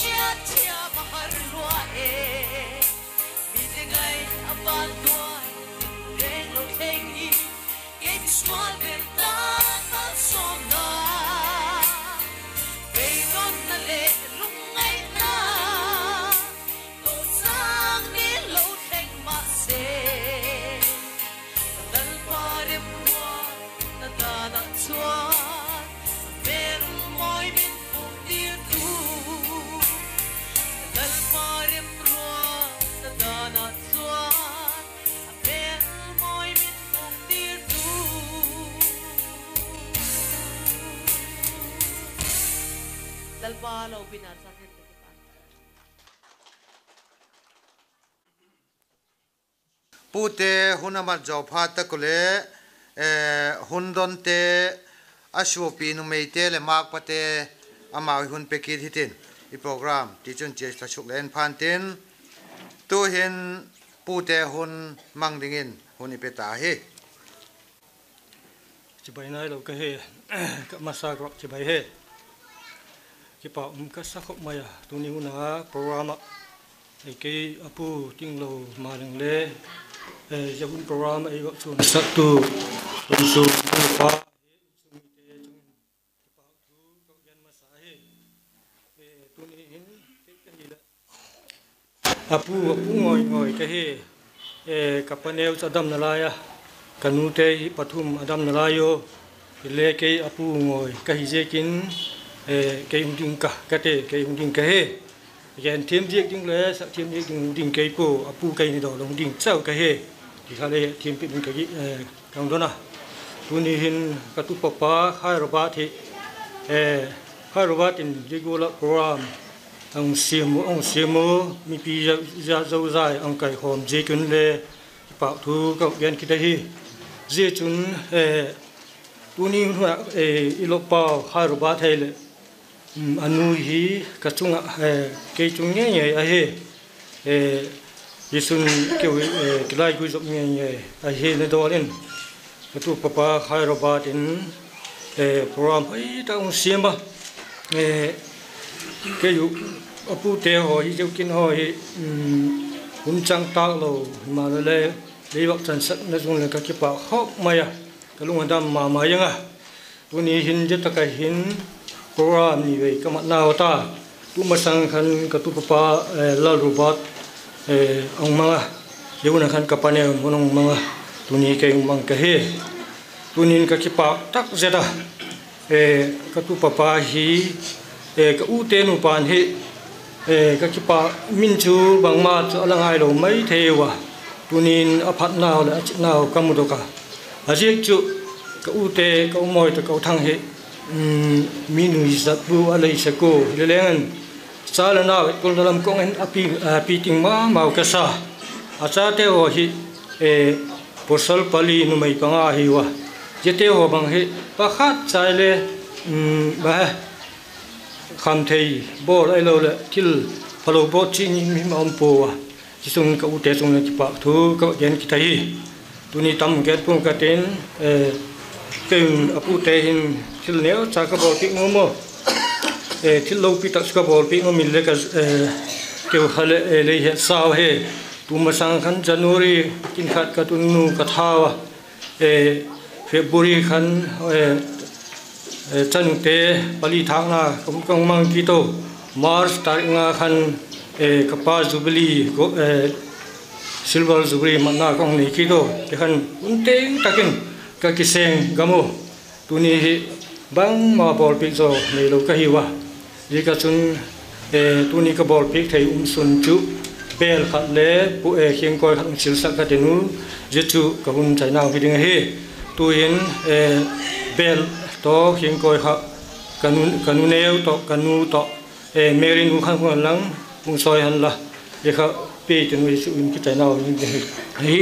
Syathya maharlua galpa lo pinar sakit ke pa pute hunamat job hata kule hundon te ashopi nu meite le mak pate amawi hun pekit hitin i program ti chun che ta chuk len phan tin tu hin pute hun mangdingin hun ipeta hi chibai nai lo ka he ka masa grok chibai he ki pa ka sa khop maya tu ni una program ai ke apu ting lo ma ding le jabun program ai wa chun sa tu su pa apu ngoi ka he kapaneu sadam nalaya kanute pathum adam nalayo le ke apu ngoi ka hi jekin ke ding ka te ke ding ka he yan thiam jek ding le sa thiam jek ding ke po apu kai ni do long ding chau ka he ti kha le thiam pi ka gi kang do na tu ni hin ka tu papa khai ro ba thi khai ro ba tin jigola program ông simu mi pi za zo zai ông kai hom je kun le pa thu ka gen ki hi je chun tu ni hua ilopa haru ba thele anu hi ka chunga ke chung nge nge a he yisun ke ki lai gu zop nge nge a he le dolen ka tu papa haru ba tin program ai ta ông simu cái vụ apu te ho hi jau kin ho hi hun chang ta lo ma le le wak chan sak na jung le ka ki pa hok maya ka lung dam ma yanga tu ni hin je ta ka hin program ni ve ka ma na ta tu ma sang khan ka tu pa la ru bat ong ma yu na khan ka pa ne monong ma tu ni ke mang ka he tu nin ka ki pa tak zeta ka tu pa hi ka u te nu pan hi ka ki pa min chu bang ma chu alangai lo mai thewa tunin aphat naw la achit naw kamudo ka ajik chu ka u te ka moi to ka thang hi minu isa bu alai sa ko lelengan sala na ko dalam kong en api ting ma mau ka sa acha te ho hi posal pali nu mai panga hi wa jete ho bang hi pakhat chai le ba kham thei bo lai lo le til phalo bo chi ni mi ma om po wa chi sung ka u te sung le ki pa thu ka gen ki thai tu ni tam ke pum ka ten ken apu te hin til neo cha ka bo ti ngo mo til lo pi ta ska bo pi ngo mi le ka ke khale le he sao he tu ma sang khan january kin khat ka tu nu ka thawa february khan chân tế bali thang na cũng công mang kito mars tarik nga khan kapa jubilee silver jubilee manna kong ni kito khan unte takin ka kiseng gamo tuni hi bang ma bol pik zo nei lo ka hiwa ji ka chun tuni ka bol pik thei sun chu bel khat le pu khieng koi khat sil sak ka tenu je chu ka hun chai naw hiding he tu in bel to khieng koi kha kanu neu to kanu to merin u khang khang lang ung soi han la ye kha pe tin wi su in ki chai naw ni hi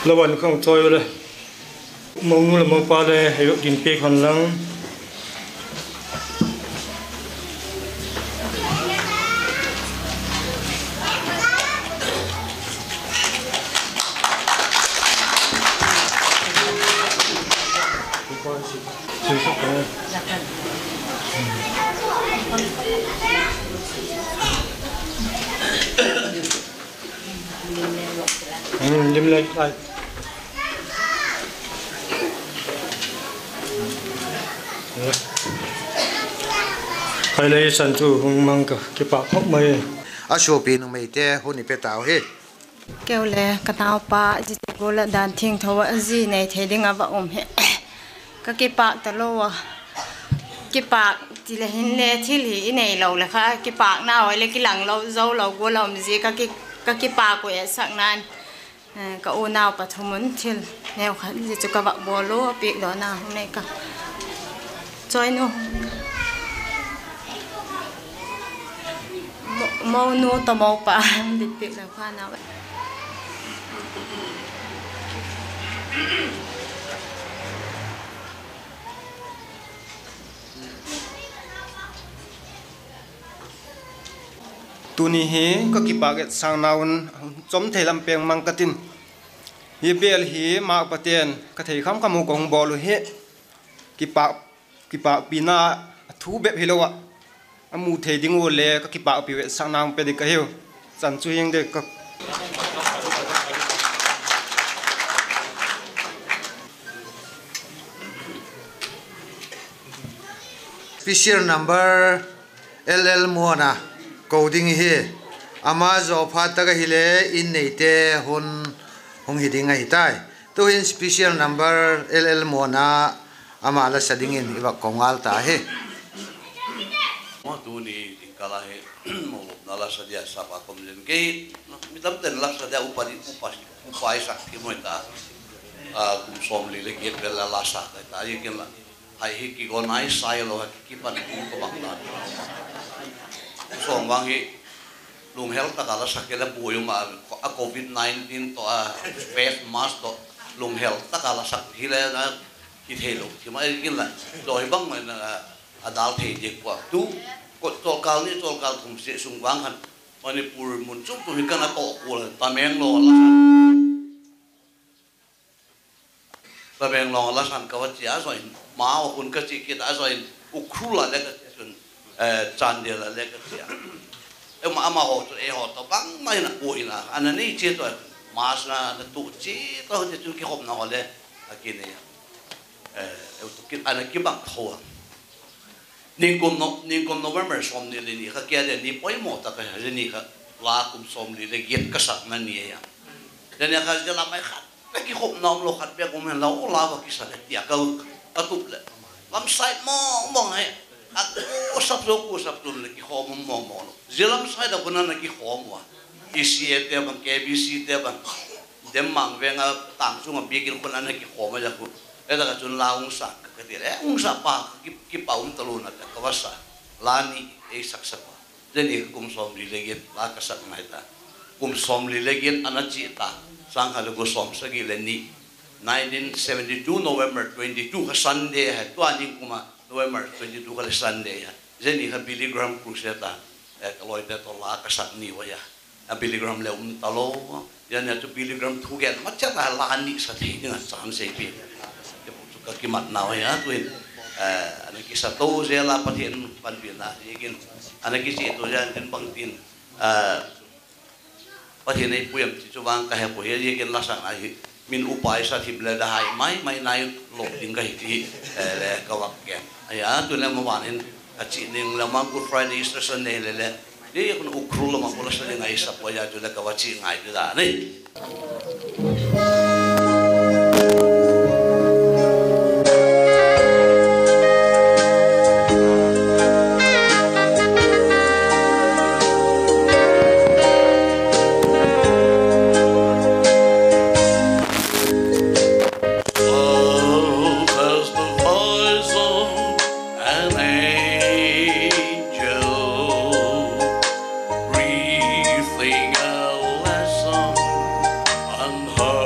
lawan khang choi le mong nu la mong pa le he din pe khan lang lim lại lại khai lấy sản xuất hung mang cái bạc hốc mày ashopi nu meite huni petao hi kêu le katao pa ji ko la dan thing thowa ji nei theding ava he cái pa ta lo cái pa ti le hin le thil hi nei lo la kha cái pa na oi le ki lang lo zo lo go lo mi ji cái pa ko e sak nan ka u naw pathumun thil neu khan ji chu ka wa bolo pek do na ne ka choi nu mau nu to mau pa dit pek la kha na tuni hi ka ki paget sang naun chom theilam peng mang katin hi bel hi ma paten ka thei kham kamu kong bolu he ki pa pina thu be hilowa amu thei dingu le ka ki pa pi we sang nang pe de ka heu chan chu yeng de ka special number LL Mona coding hi ama zo phataga hile in neite hong hidinga hitai to in special number LL Mona ama la sadingin iba kongal ta he mo tu ni kala he mo nala sadia sapa komjen ke mitam ten la sadia upai sak ki mo ta kum som li le get la la sa ta ye ken la ai hi ki go nai sai lo ki pan ko bang ta song wang hi lung health ta kala sakela buyo ma a covid 19 to a face mask to lung health ta kala sak hi le na ki thelo ki ma kin la doi bang ma na adal thei je kwa tu ko tol kal thum se sung wang han manipur mun chu tu hi kana ko ko ta meng lo la ta meng lo la san ka wa chia soi ma wa kun ka chi ki da soi ukrula le ka chun chan de la le ka chia ama ho to e ho to bang mai na oi na anani che to mas na tu chi to je chu ki hop na ho le akine to ki ana ki bang ho ning kom November som ni ni ka kia de ni poi mo ta ka ni ka la kum som li le get ka sak na ni ya de ne ka je la mai khat ta ki hop na lo khat pe ko men la o la ba ki sa le ya ka atup le lam sai mo hai o sap lo le ki ho mo zelam sai da kuna na ki ho mo isi te bang ke bc te bang dem mang venga tang chu ma bi ki kuna na ki ho ma ja ku e da ka chun la ung sa ka ti le ung sa pa ki pa um talu na ka wa sa la ni e sak sak pa de ni kum som li le get la ka sak mai ta kum som li le get ana chi ta sang ha le ko som sa gi le ni 1972 November 22 ka Sunday ha to ani kuma November 22 ka Sunday ha jeni ha Billy Graham Cruseta ka loi te to la ka sak ni wa ya a Billy Graham le talo ya ne to Billy Graham thu gen ma cha la la ni sa thi ni san se pi ke pu ka ki mat na wa ya tu ana ki sa to je la pathen pan pi na yekin ana ki si to ja tin bang tin pathen ei puyam chi chu wang ka he po ye yekin la sang ai min upai sa thim le da hai mai nai lo ding ka hi le ka wak ke aya tu le mo wanin a chi ning la mang Good Friday Easter Sunday le ye kun ukru la ma ko la sa ngai sa po ya tu le ka wa chi ngai da nei Unheard.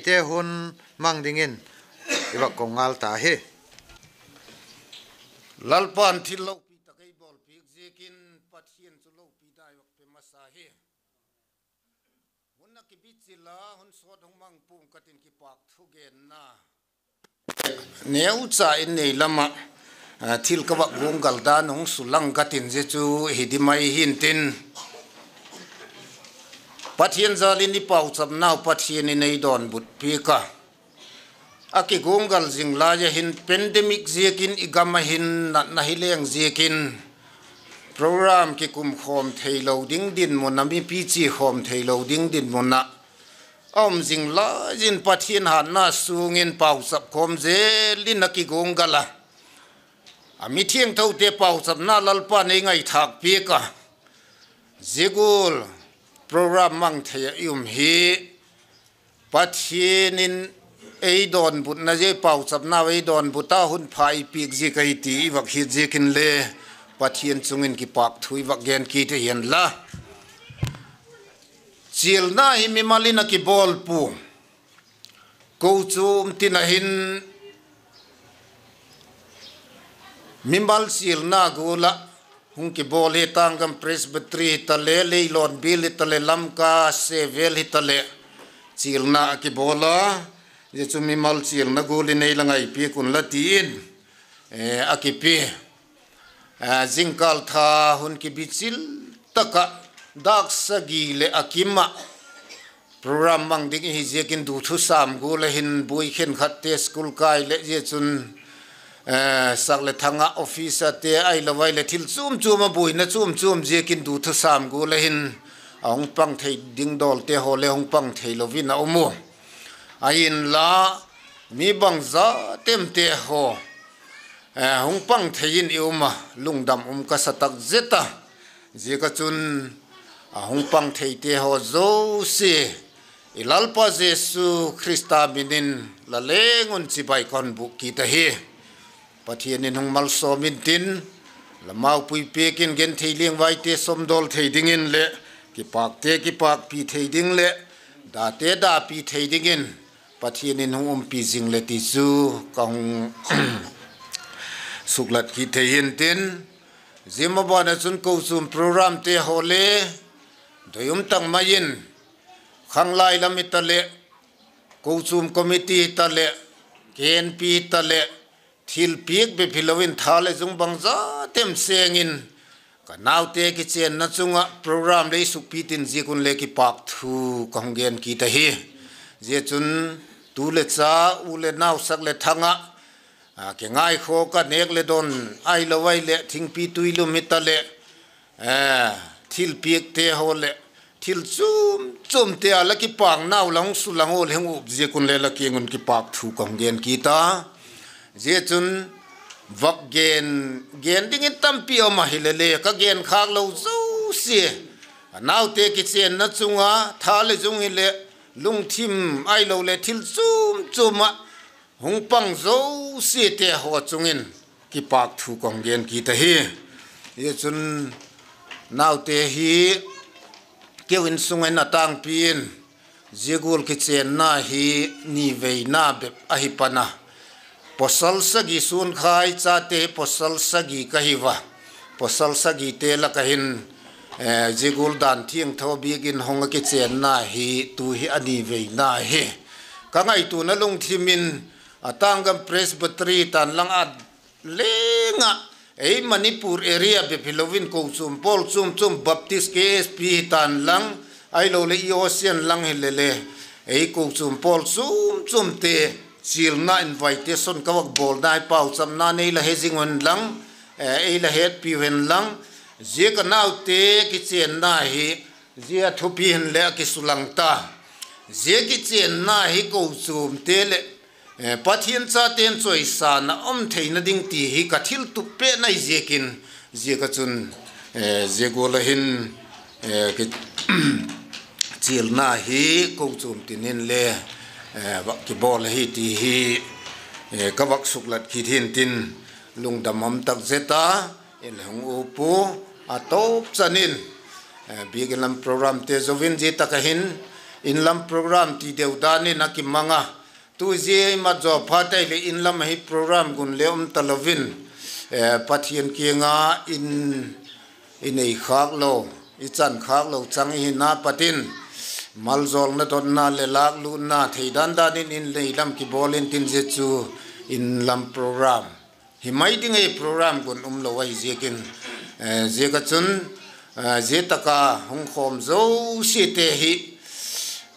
te hun mang dingin iba kongal ta he lalpan thil lo pi ta kai bol pi jekin pathian chu lo pi dai wak pe masa he hunna ki bichila hun sot hong mang pum katin ki pak thu gen na neu cha in nei lama thil ka wak gongal da nong sulang katin je chu hidimai hin tin pathian zalin ni pau chap naw pathian ni nei don but pi ka aki gongal jingla ya hin pandemic zekin igama hin na hileng zekin program ki kum khom theilo ding din monami pi chi khom theilo ding din mona om jingla jin pathian han na sungin pau chap khom je linaki gongala ami thieng thau te pau chap na lalpa nei ngai thak pi ka zigul program mang thaya hi pathianin ei don but na je pau chap na ei don buta hun phai pik ji kai ti wak hi je kin le pathian chungin ki pak thui wak gen ki te hian la chil na hi mi malina ki bol pu ko chum tin a hin mimbal chil na gola hung ki bol he tangam presbytery ta le leilon bil ta le lamka sevel hi ta le chil na ki bola je chu mi mal chil na goli nei langai pi kun la tin akipi jingkal tha hun ki bichil taka dak sagi le akima program mang ding hi je kin du thu sam go le hin bui khen khat te school kai le je chun sak le thanga officer te ai lawai le thil chum chum a bui na chum chum je kin du thu sam go le hin ong pang thei ding dol te ho le ong pang thei lovin a omo ain la mi bang za tem te ho hong pang thein iuma lungdam ka satak zeta je ka chun hong pang thei te ho zo se ilalpa jesu christa binin la lengun chi bai kon bu ki ta he pathianin hong mal so min tin la mau pui pekin gen theiling vai te somdol theidingin le ki pak pi theiding le da te da pi theidingin pathianin hong pi jing le ti chu kong suklat ki thein tin zimabana chun ko sum program te hole doyum tang mayin khanglai lamitale ko sum committee tale KNP tale thil piek be philowin thale jung bangza tem sengin kanaw te ki chen na chunga program le sukpi tin ji kun le ki pak thu konggen ki ta hi je chun tu le cha u le naw sak le thanga ke ngai kho ka nek le don ai lo wai le thing pi tuilu mitale thil piek te hole thil chum te ala ki pang naw long sulang ol heng up je kun le la ki ngun ki pak thu konggen ki ta je chun vak gen ding tampi o ma hilele ka gen khak lo zo si naw te ki chen na chunga thale jung ile lung thim ai lo le thil chuma hung pang zo si te ho chungin ki pak thu kong gen ki ta hi ye chun naw te hi kewin sungai na tang pin jegul ki chen na hi ni vei na be a hi pana posal sagi sun khai cha te posal sagi kahiwa posal sagi te la kahin jegul dan thiang tho bigin honga ki chen na hi tu hi ani vei na hi ka ngai tu na lung thimin atangam presbytery tan lang ad lenga ei manipur area be philovin ko chum pol chum baptist ksp tan lang ai lo le ocean lang helele ei ko chum pol chum te chil na invitation ka wak bol dai pau cham na nei la hejing on lang ei la het pi wen lang je ka naw te ki chen na hi je thupi hin le ki sulang ta je ki chen na hi ko chum te le pathian cha ten choi sa na om theina ding ti hi ka thil tu pe nai je kin je ka chun je go la hin ki chil na hi ko chum tinin le ki bol hi ti hi ka wak suklat ki thin tin lungdamam tak zeta el hong upu atop chanin bigelam program te zovin ji takahin in lam program ti deu dani na ki manga tu je ma jo phatai le in lam hi program gun le talovin pathian kinga in ei khak lo i chan khak lo chang hi na patin maljol na ton na le lak lu na theidan danin in leilam ki bolin tin je chu in lam program hi mai ding ei program gun lo wai zekin je ka chun je taka hong khom zo si te hi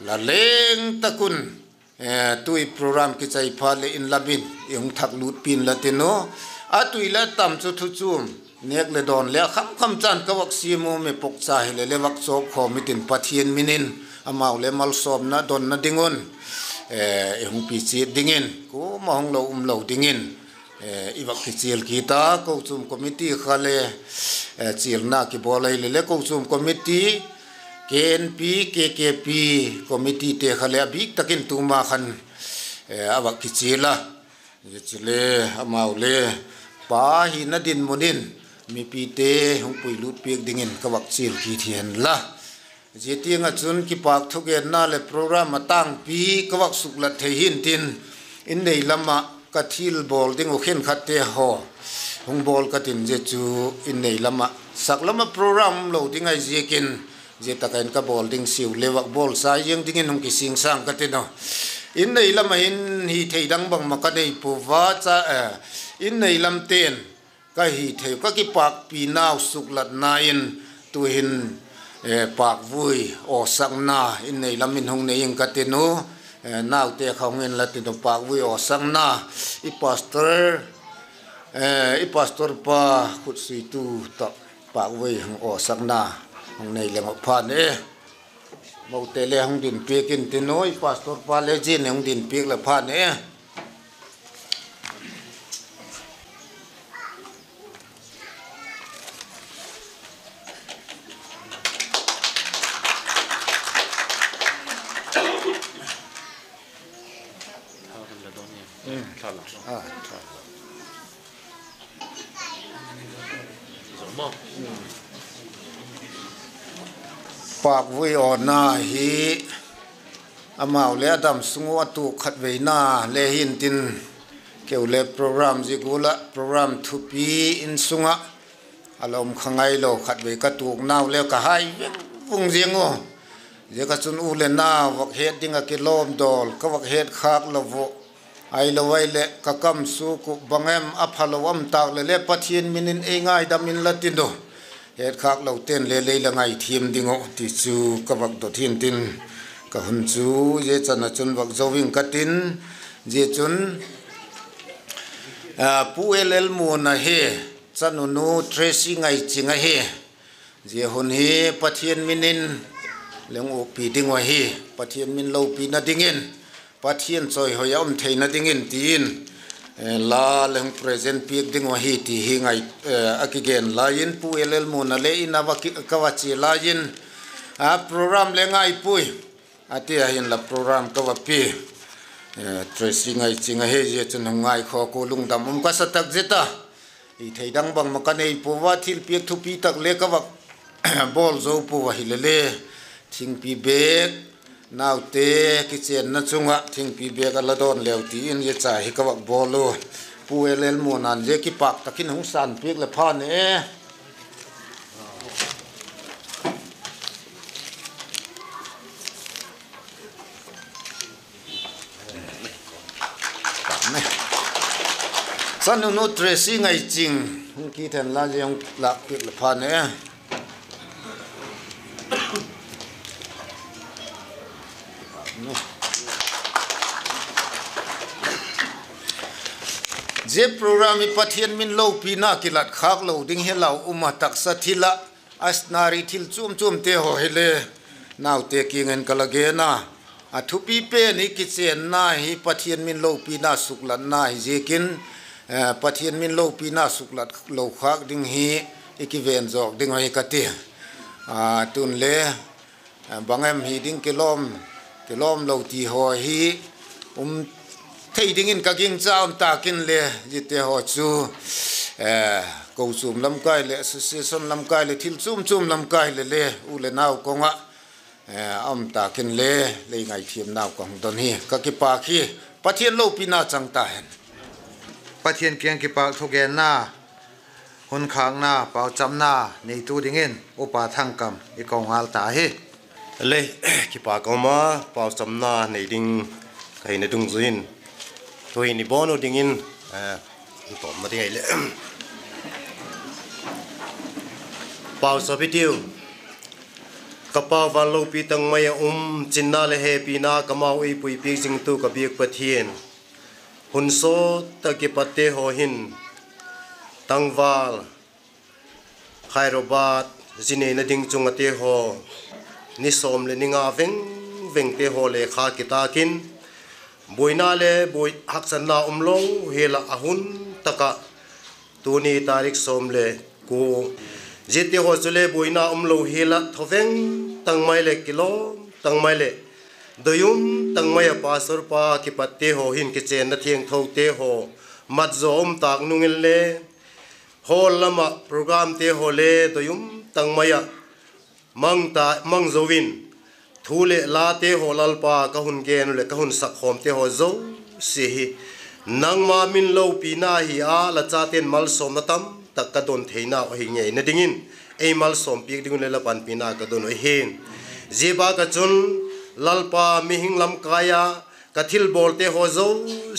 la leng takun tui program ki chai phale in labin yung thak lut pin la tino atui la tam chu thu chum nek le don le kham chan ka wak si mo me pok cha hi le wak chok kho mitin pathian minin amau le mal som na don na dingon hong pi chi dingin ko ma hong lo dingin i wak ki chil ki ta ko chum committee khale chil na ki bolai le ko chum committee KNP KKP committee te khale big takin tuma khan awak ki chila chile amau le pa hi na din munin mi pi te hong pui lut pek dingin kawak chil ki thian la je tinga chun ki pak thuge na le program atang pi kawak sukla thehin tin in nei lama kathil bol ding o khen khatte ho hong bol katin je chu in nei lama saklama program lo ding ai je kin je takain ka bol ding siu lewak bol sa yeng dingin hong ki sing sang katino in nei lama in hi theidang bang makanei puwa cha in nei lam ten ka hi theu ka ki pak pi naw suklat na in tu hin pak vui o sang na in nei lam in hong nei ing katino naw te khongin la ti do pak vui o sang na i pastor pa khut sui tu ta pak vui hong o sang na hong nei leng phan mau te le hong din pekin tinoi pastor pa le jin hong din pek la phan pak vui ona hi amau le adam sungu atu khat veina le hin tin keule program jigula program thupi in sunga alom khangai lo khat ve ka tuk naw le ka hai vung jengo je ka chun u le na wak het dinga kilom dol ka wak het khak lovo ai lo wai le ka kam su ku bangem aphalo am tak le pathian minin e ngai damin latino het khak lo ten le la ngai thim dingo ti chu ka wak do thin tin ka hun chu je chana chun wak zowing katin je chun pu elel mu na he chanu nu tracy ngai chinga he je hun he pathian minin leng o pi ding wa hi pathian min lo pi na dingin pathian choi hoyam theina dingin tin la leng present piek ding wa hi ti hi ngai akigen lain pu elel mu na le ina wa kawachi lain a program le ngai pui ati hin la program ka wa pi tracy ngai chinga he je chun ngai kho ko lungdam ka satak jeta i theidang bang makanei pu wa thil piek thu pi tak le ka wa bol zo pu wa hi le thing pi bek naw te kitchen na chunga thing pi bek ala don leu ti in ye cha hi ka wak bolo pu elel mo nan je ki pak takin hung san pek le phan san no dressing ai ching ki then la jong la pek le phan je program i pathian min lo pina kilat khak lo ding helau uma taksa thila asnari thil chum te ho hele naw te kingen kalagena athupi pe ni kitchen na hi pathian min lo pina suklan na hi jekin pathian min lo pina suklat lo khak ding hi ikiven jok ding hi kati tun le bangem hi ding kilom lo ti ho hi thei ding in ka ging chaum takin le jite ho chu ko sum lam kai le association lam kai le thil chum lam kai le u le naw konga âm ta kinh lê lấy ngày thiêm nào còn đón hi các cái pa khi bắt thiên lâu pina chẳng ta hen bắt thiên kiêng cái pa thô gen na hôn khang na bao chăm na nei tu ding in opa thang kam i kong al ta hi lê cái pa có mà bao chăm na nei ding cái này dung zuin tôi ni bono ding in tóm mà đi lệ bao sao biết điều kapal van lo pi tang maya chinna le he pi na kamau ei pui pi jing tu ka biak pathian hun so ta ki patte ho hin tangwal khairobat zine na ding chung ate ho ni som le ninga veng te ho le kha kita kin boina le boi haksan na umlo hela ahun taka tuni tarik som le ku jete ho chule boina umlo hela thoveng tangmai le kilo tangmai le doyum tangmai pasor pa ki patte ho hin ki chen na thieng tho te ho mat zom tak nungil le hol lama program te ho le doyum tangmai mang zowin thule la te ho lalpa ka hun gen le ka hun sak khom te ho zo si hi nangma min lo pina hi a la cha ten mal som na tam tak ka don theina o hi ngei na dingin ei mal som pi dingun le la pan pina ka don o hin jiba ka chun lalpa mi hing lam kaya ka thil bol te ho zo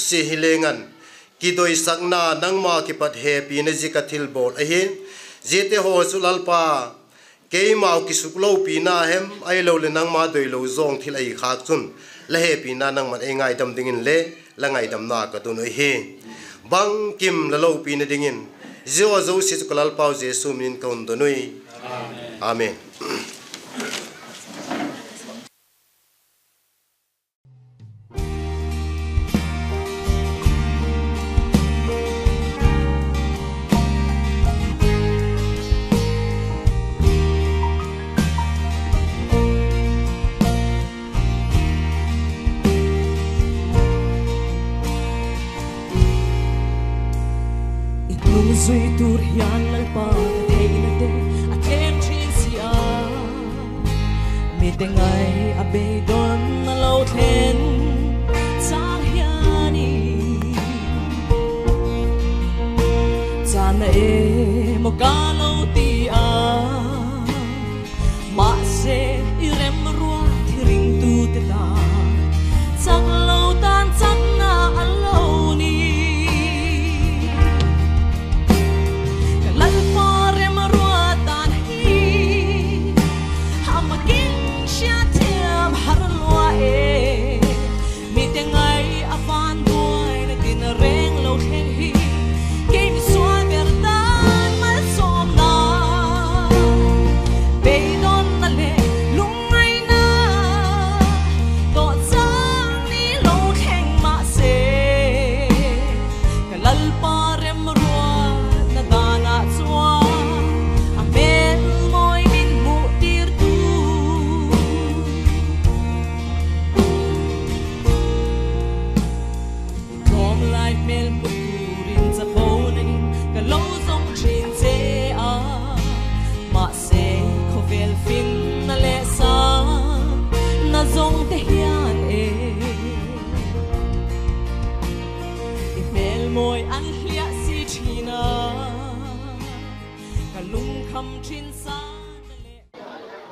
si hi lengan ki doi sakna nangma ki pat he pi na ji ka thil bol a hin jete ho chu lalpa ke mau ki suklo pina hem ai lo le nang ma doi lo zong thil ai khak chun la he pina nang man engai dam dingin le la ngai dam na ka tu noi he bang kim la lo pina dingin zo zo si kulal pau jesu min kaun do noi amen Zui tur hian lalpa thei na te a tlem thin sia mi te ngai a be don na lo thlen sang hiani chana e mo ka lo ti a ma se i rem ruwa thiring tu te ta chak lo tan chak na a lo ni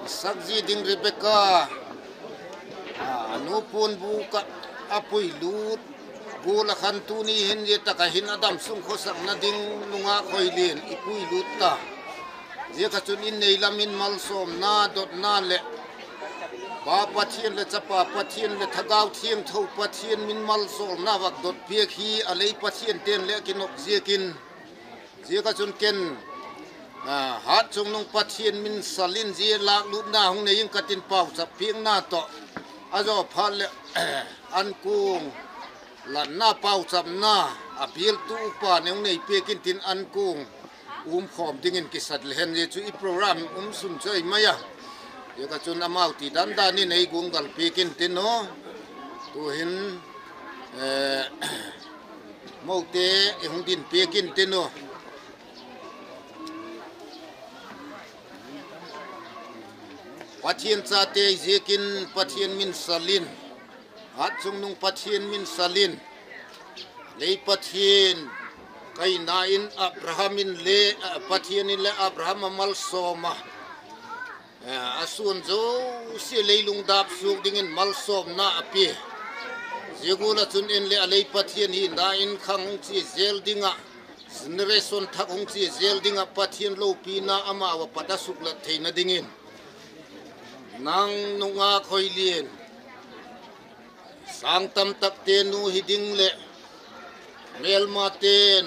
Sakji ding Rebecca anu pun buka apui lut gula khantu ni hin je takahin adam sung khosak na ding lunga khoilin ipui lut ta je ka chun in nei lamin mal som na dot na le pa pathian le chapa pathian le thagau thieng tho pathian min mal som na wak dot phe khi alei pathian ten le kinok jekin je ka chun ken hát chung nung pathian min salin je lak lut na hung nei katin pau chap piang na to azo phal an kung lan na pau chap na apil tu pa neng nei pekin tin an kung khom dingin kisat lehen je chu i program sun choi maya ye ka chun amau ti dan da ni nei gung gal pekin tin no tu hin mote e hung din pekin tin no pathian chate zekin pathian min salin hat chung nung pathian min salin lei pathian kai nain Abrahamin le pathian in le Abraham mal soma asun zo si leilung dap suk dingin mal som na api zegula chun in le alei pathian hi na in khang chi zel dinga generation thak hong chi zel dinga pathian lo pina ama wa pada sukla theina dingin nang nunga khoilien sang tam tak te nu hiding le mel maten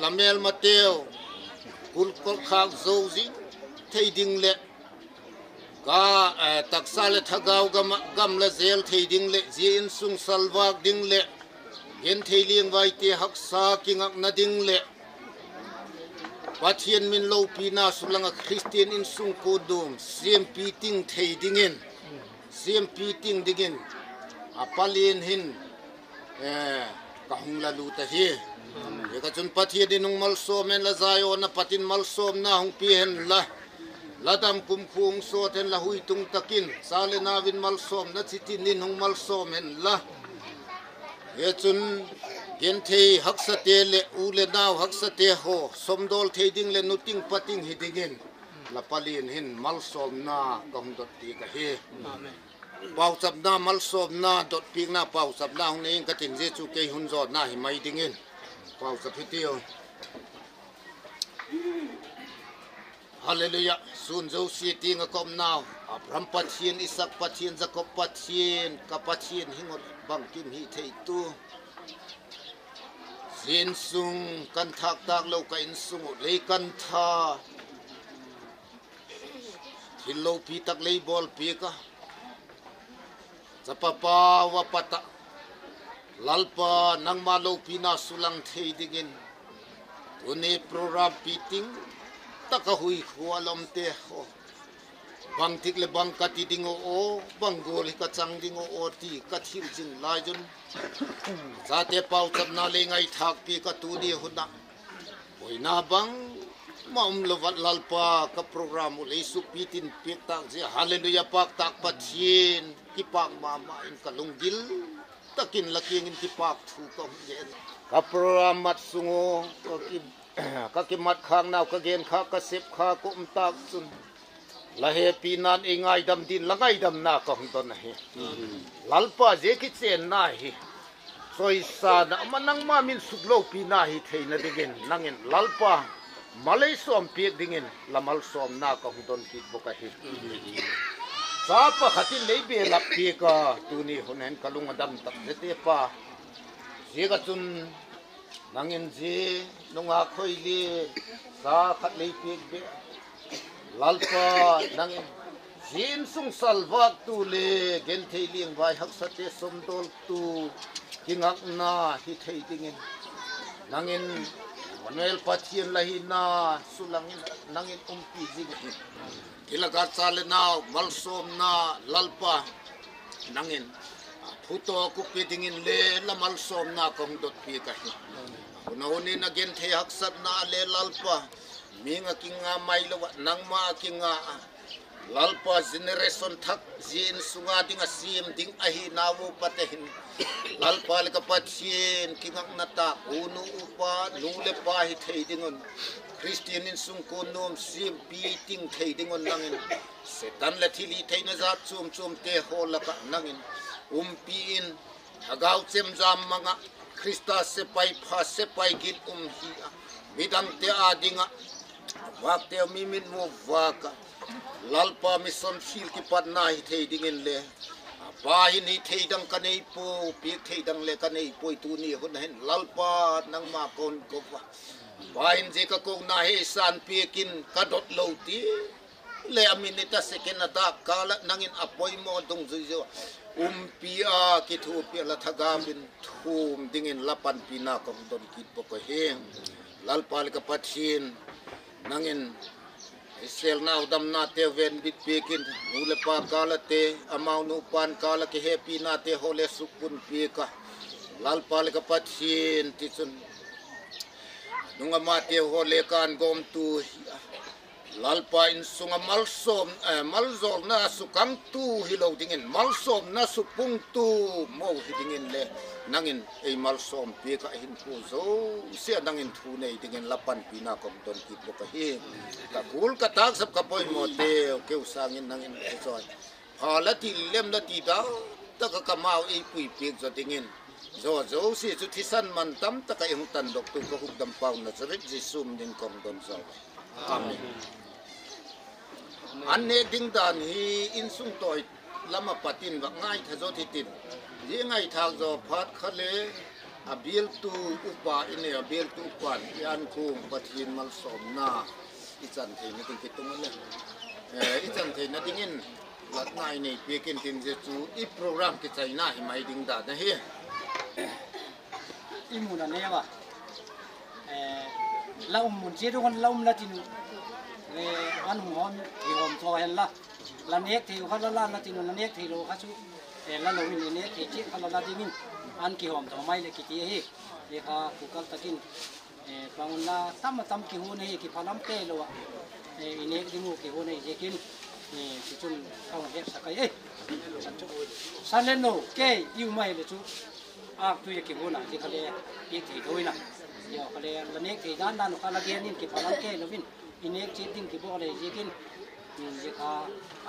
la mel mateo kul kol khak zozi theiding le ka taksa le thagaw gam la zel theiding le jin sung salwak ding le gen theiling vai te haksa kingak na ding le pathian min lo pina sulanga Christian in sung kodum sim piting theidingin sim piting dingin apalin hin kahung la lu ta hi ka chun pathian dinung mal so men la zayo na patin mal som na hung pi hen la ladam kum khung so ten la hui tung takin sale na win mal som na chitin nin hung mal som hen la ye chun gen thei haksate le ule naw haksate ho somdol theiding le nuting pating hidingin la palin hin mal som na kong dot ti ka he amen pau sab na mal som na dot pi na pau sab na hung nei ka tin je chu ke hun zot na hi mai dingin pau sab hitio hallelujah sun zo si ting kom now Abraham pathian Isak pathian Jacob pathian ka pathian hingot bang kim hi thei tu sin sung kan thak tak lo ka in sung le kan tha thilo pi tak le bol pi ka chapapa wa pata lalpa nang ma lo pi na sulang thei digin une program piting taka hui khualom te ho bang tik le bang kati dingo o bang gol ka chang dingo o ti ka thil jing lai jun zate pau chap na le ngai thak pi ka tu di huna boina bang maum lo wat lalpa ka program le su pitin pi tak je hallelujah pak tak pathin ki pak mama in ka lunggil takin laking in ki pak thu ka gen ka program mat sungo ka ki mat khang naw ka gen kha ka sep kha ko tak sun la he pinan ingai dam din langai dam na ka hung ton he lalpa je ki chen na hi soi sa na manang ma min suklo pina hi theina dingin nangin lalpa malai som piek dingin lamal som na ka hung ton ki boka hi sa pa khatin lei be lap pi ka tuni hunen kalung dam tak te pa je ka chun nangin je nunga khoili sa khat lei piek be lalpa nangin jin sung salwak tu le gen theiling vai haksate somdol tu kingak na hi thei dingin nangin manuel pathian lahina sulangin nangin umpi jing ilaga chale na malsom na lalpa nangin phuto ku pedingin le la malsom na kong dot pi ka hi unawni na gen thei haksat na le lalpa minga kinga mailo nangma kinga lalpa generation thak jin sunga dinga sim ding ahi nawu patehin lalpa le ka pathin kinga nata unu upa nule pa hi thei dingon Christian in sung ko nom sim pi ting thei dingon nangin setan la thili theina za chum chum te hol ka nangin pi in agaw chem jam manga Krista se pai pha se pai git hi bidang te adinga wak te mimin mo waka lalpa mission fil ki pat na hi thei dingin le pa hi ni thei dang kanei po pi thei dang le kanei poi tu ni hun hen lalpa nang ma kon ko pa hin je ka ko na he san pi kin ka dot lo ti le aminita second ata kala nangin apoi mo dong zo pi a ki thu pi la thaga bin thum dingin lapan pina ko don ki po ko he lalpa le ka pathin nangin isel now dam na te ven bit pekin mule pa kala te amau nu pan kala ke happy na te hole sukun peka lal pal ka pathin ti chun nunga ma te hole kan gom tu lalpa in sunga malsom malzol na sukang tu hilo dingin malsom na supung tu mo hidingin le nangin ei malsom pe ka hin pu zo sia nangin thu nei dingin lapan pina kom don ki bo ka hi ka kul ka tak sab ka poi mo te ke usangin nangin zoi hala ti lem na ti da ta ka kamau ei pui pe zo dingin zo zo si chu thisan man tam ta ka eng tan dok tu ko huk dam pau na zret jisum din kom don zo amen anne ding dan hi in sung toi lama patin wa ngai thazo thitin ye ngai thak zo phat khale abil tu upa ine abil tu pan yan khum pathin mal som na ichan the ni tin kitung le ichan the na dingin lat ngai nei pekin tin je chu I program ki chaina hi mai ding da na hi imuna ne wa laum mun che ron laum la tin le an hom hi hom so hen la nek thi kha la na tin la nek thi lo kha chu la lo ni nek thi chi kha la dingin an ki hom to mai le ki ti hi le kha ku kal takin pangun la tam ki hu nei ki phalam te lo nek dingu ki hu nei je kin ki chun thong hek sakai sanlen no ke yu mai le chu ak tu ye ki hu na ji khale ye thi thoi na yo khale la nek thi dan dan kha la gen in ki phalam ke lo vin inek chi ting ki bo le je kin je kha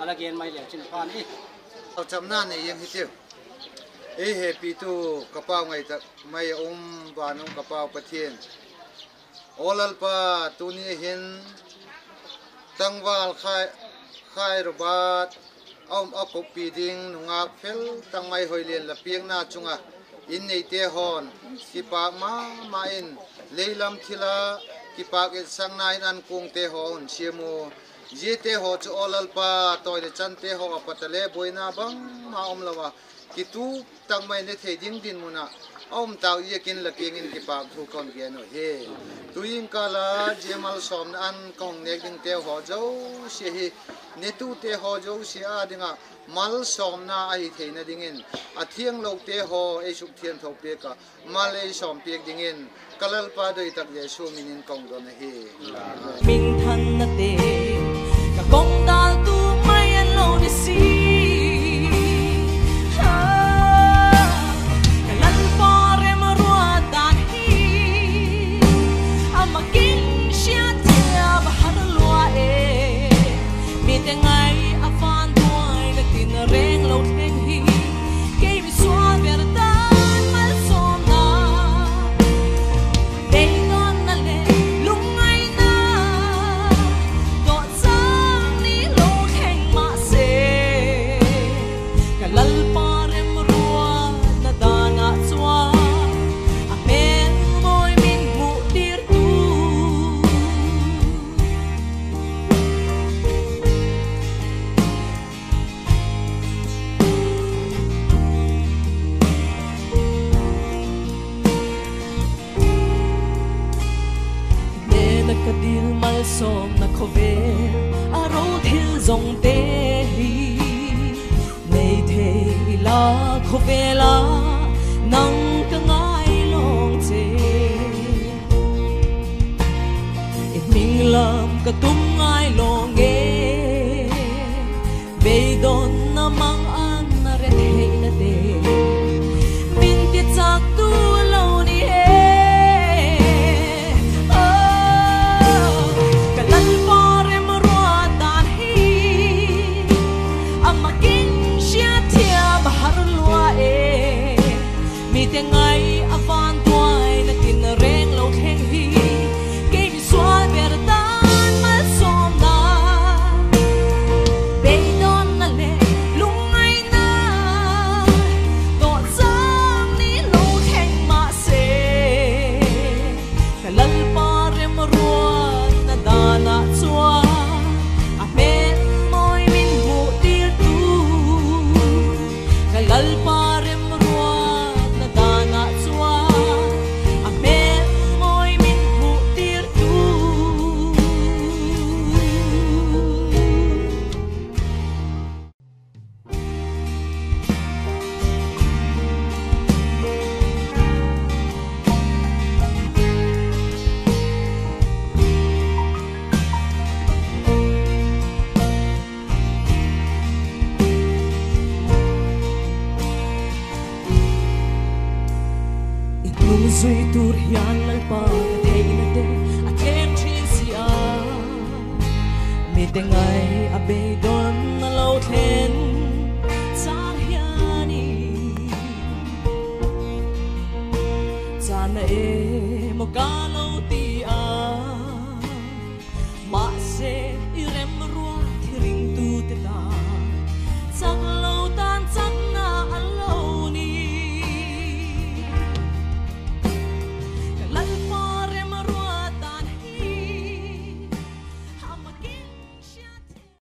ala gen mai le chin pan e au cham na ne yeng hi tiu e happy tu kapau ngai ta mai ba nong kapau pathian olal pa tu ni hin tangwal khai robat apop pi ding nunga fel tang mai hoilen la piang na chunga in nei te hon ki pa ma in leilam thila ki pa ke sang nai an kung te hon siemu je te ho chu olal pa toy de chan te ho patale boina bang ma lawa ki tu tang mai ne the ding din muna taw ye kin la ping in ki pa thu kon ge no he tuing kala jemal som an kong ne ding te ho jo si hi ne tu te ho jo si a dinga mal som na ai theina dingin a thiang lo te ho e suk thian thok pe ka mal ei som pe dingin kalal pa doi tak ye su minin kong do na hi min than na te ka kong dal tu mai an lo ni si som na khove a ro thil zong te hi nei the la khove la nang ka ngai long che it ming lam ka tum ngai long ge be don na mang an na re thei na te bin ti chak tu lo ni he ngai avan toai na tin reng lo theng hi ke mi swa ber dan mal som na be don na le hian lal pa ka thei na te a them thin sia mi te ngai a be don na lo then sang hiani sana e mo kan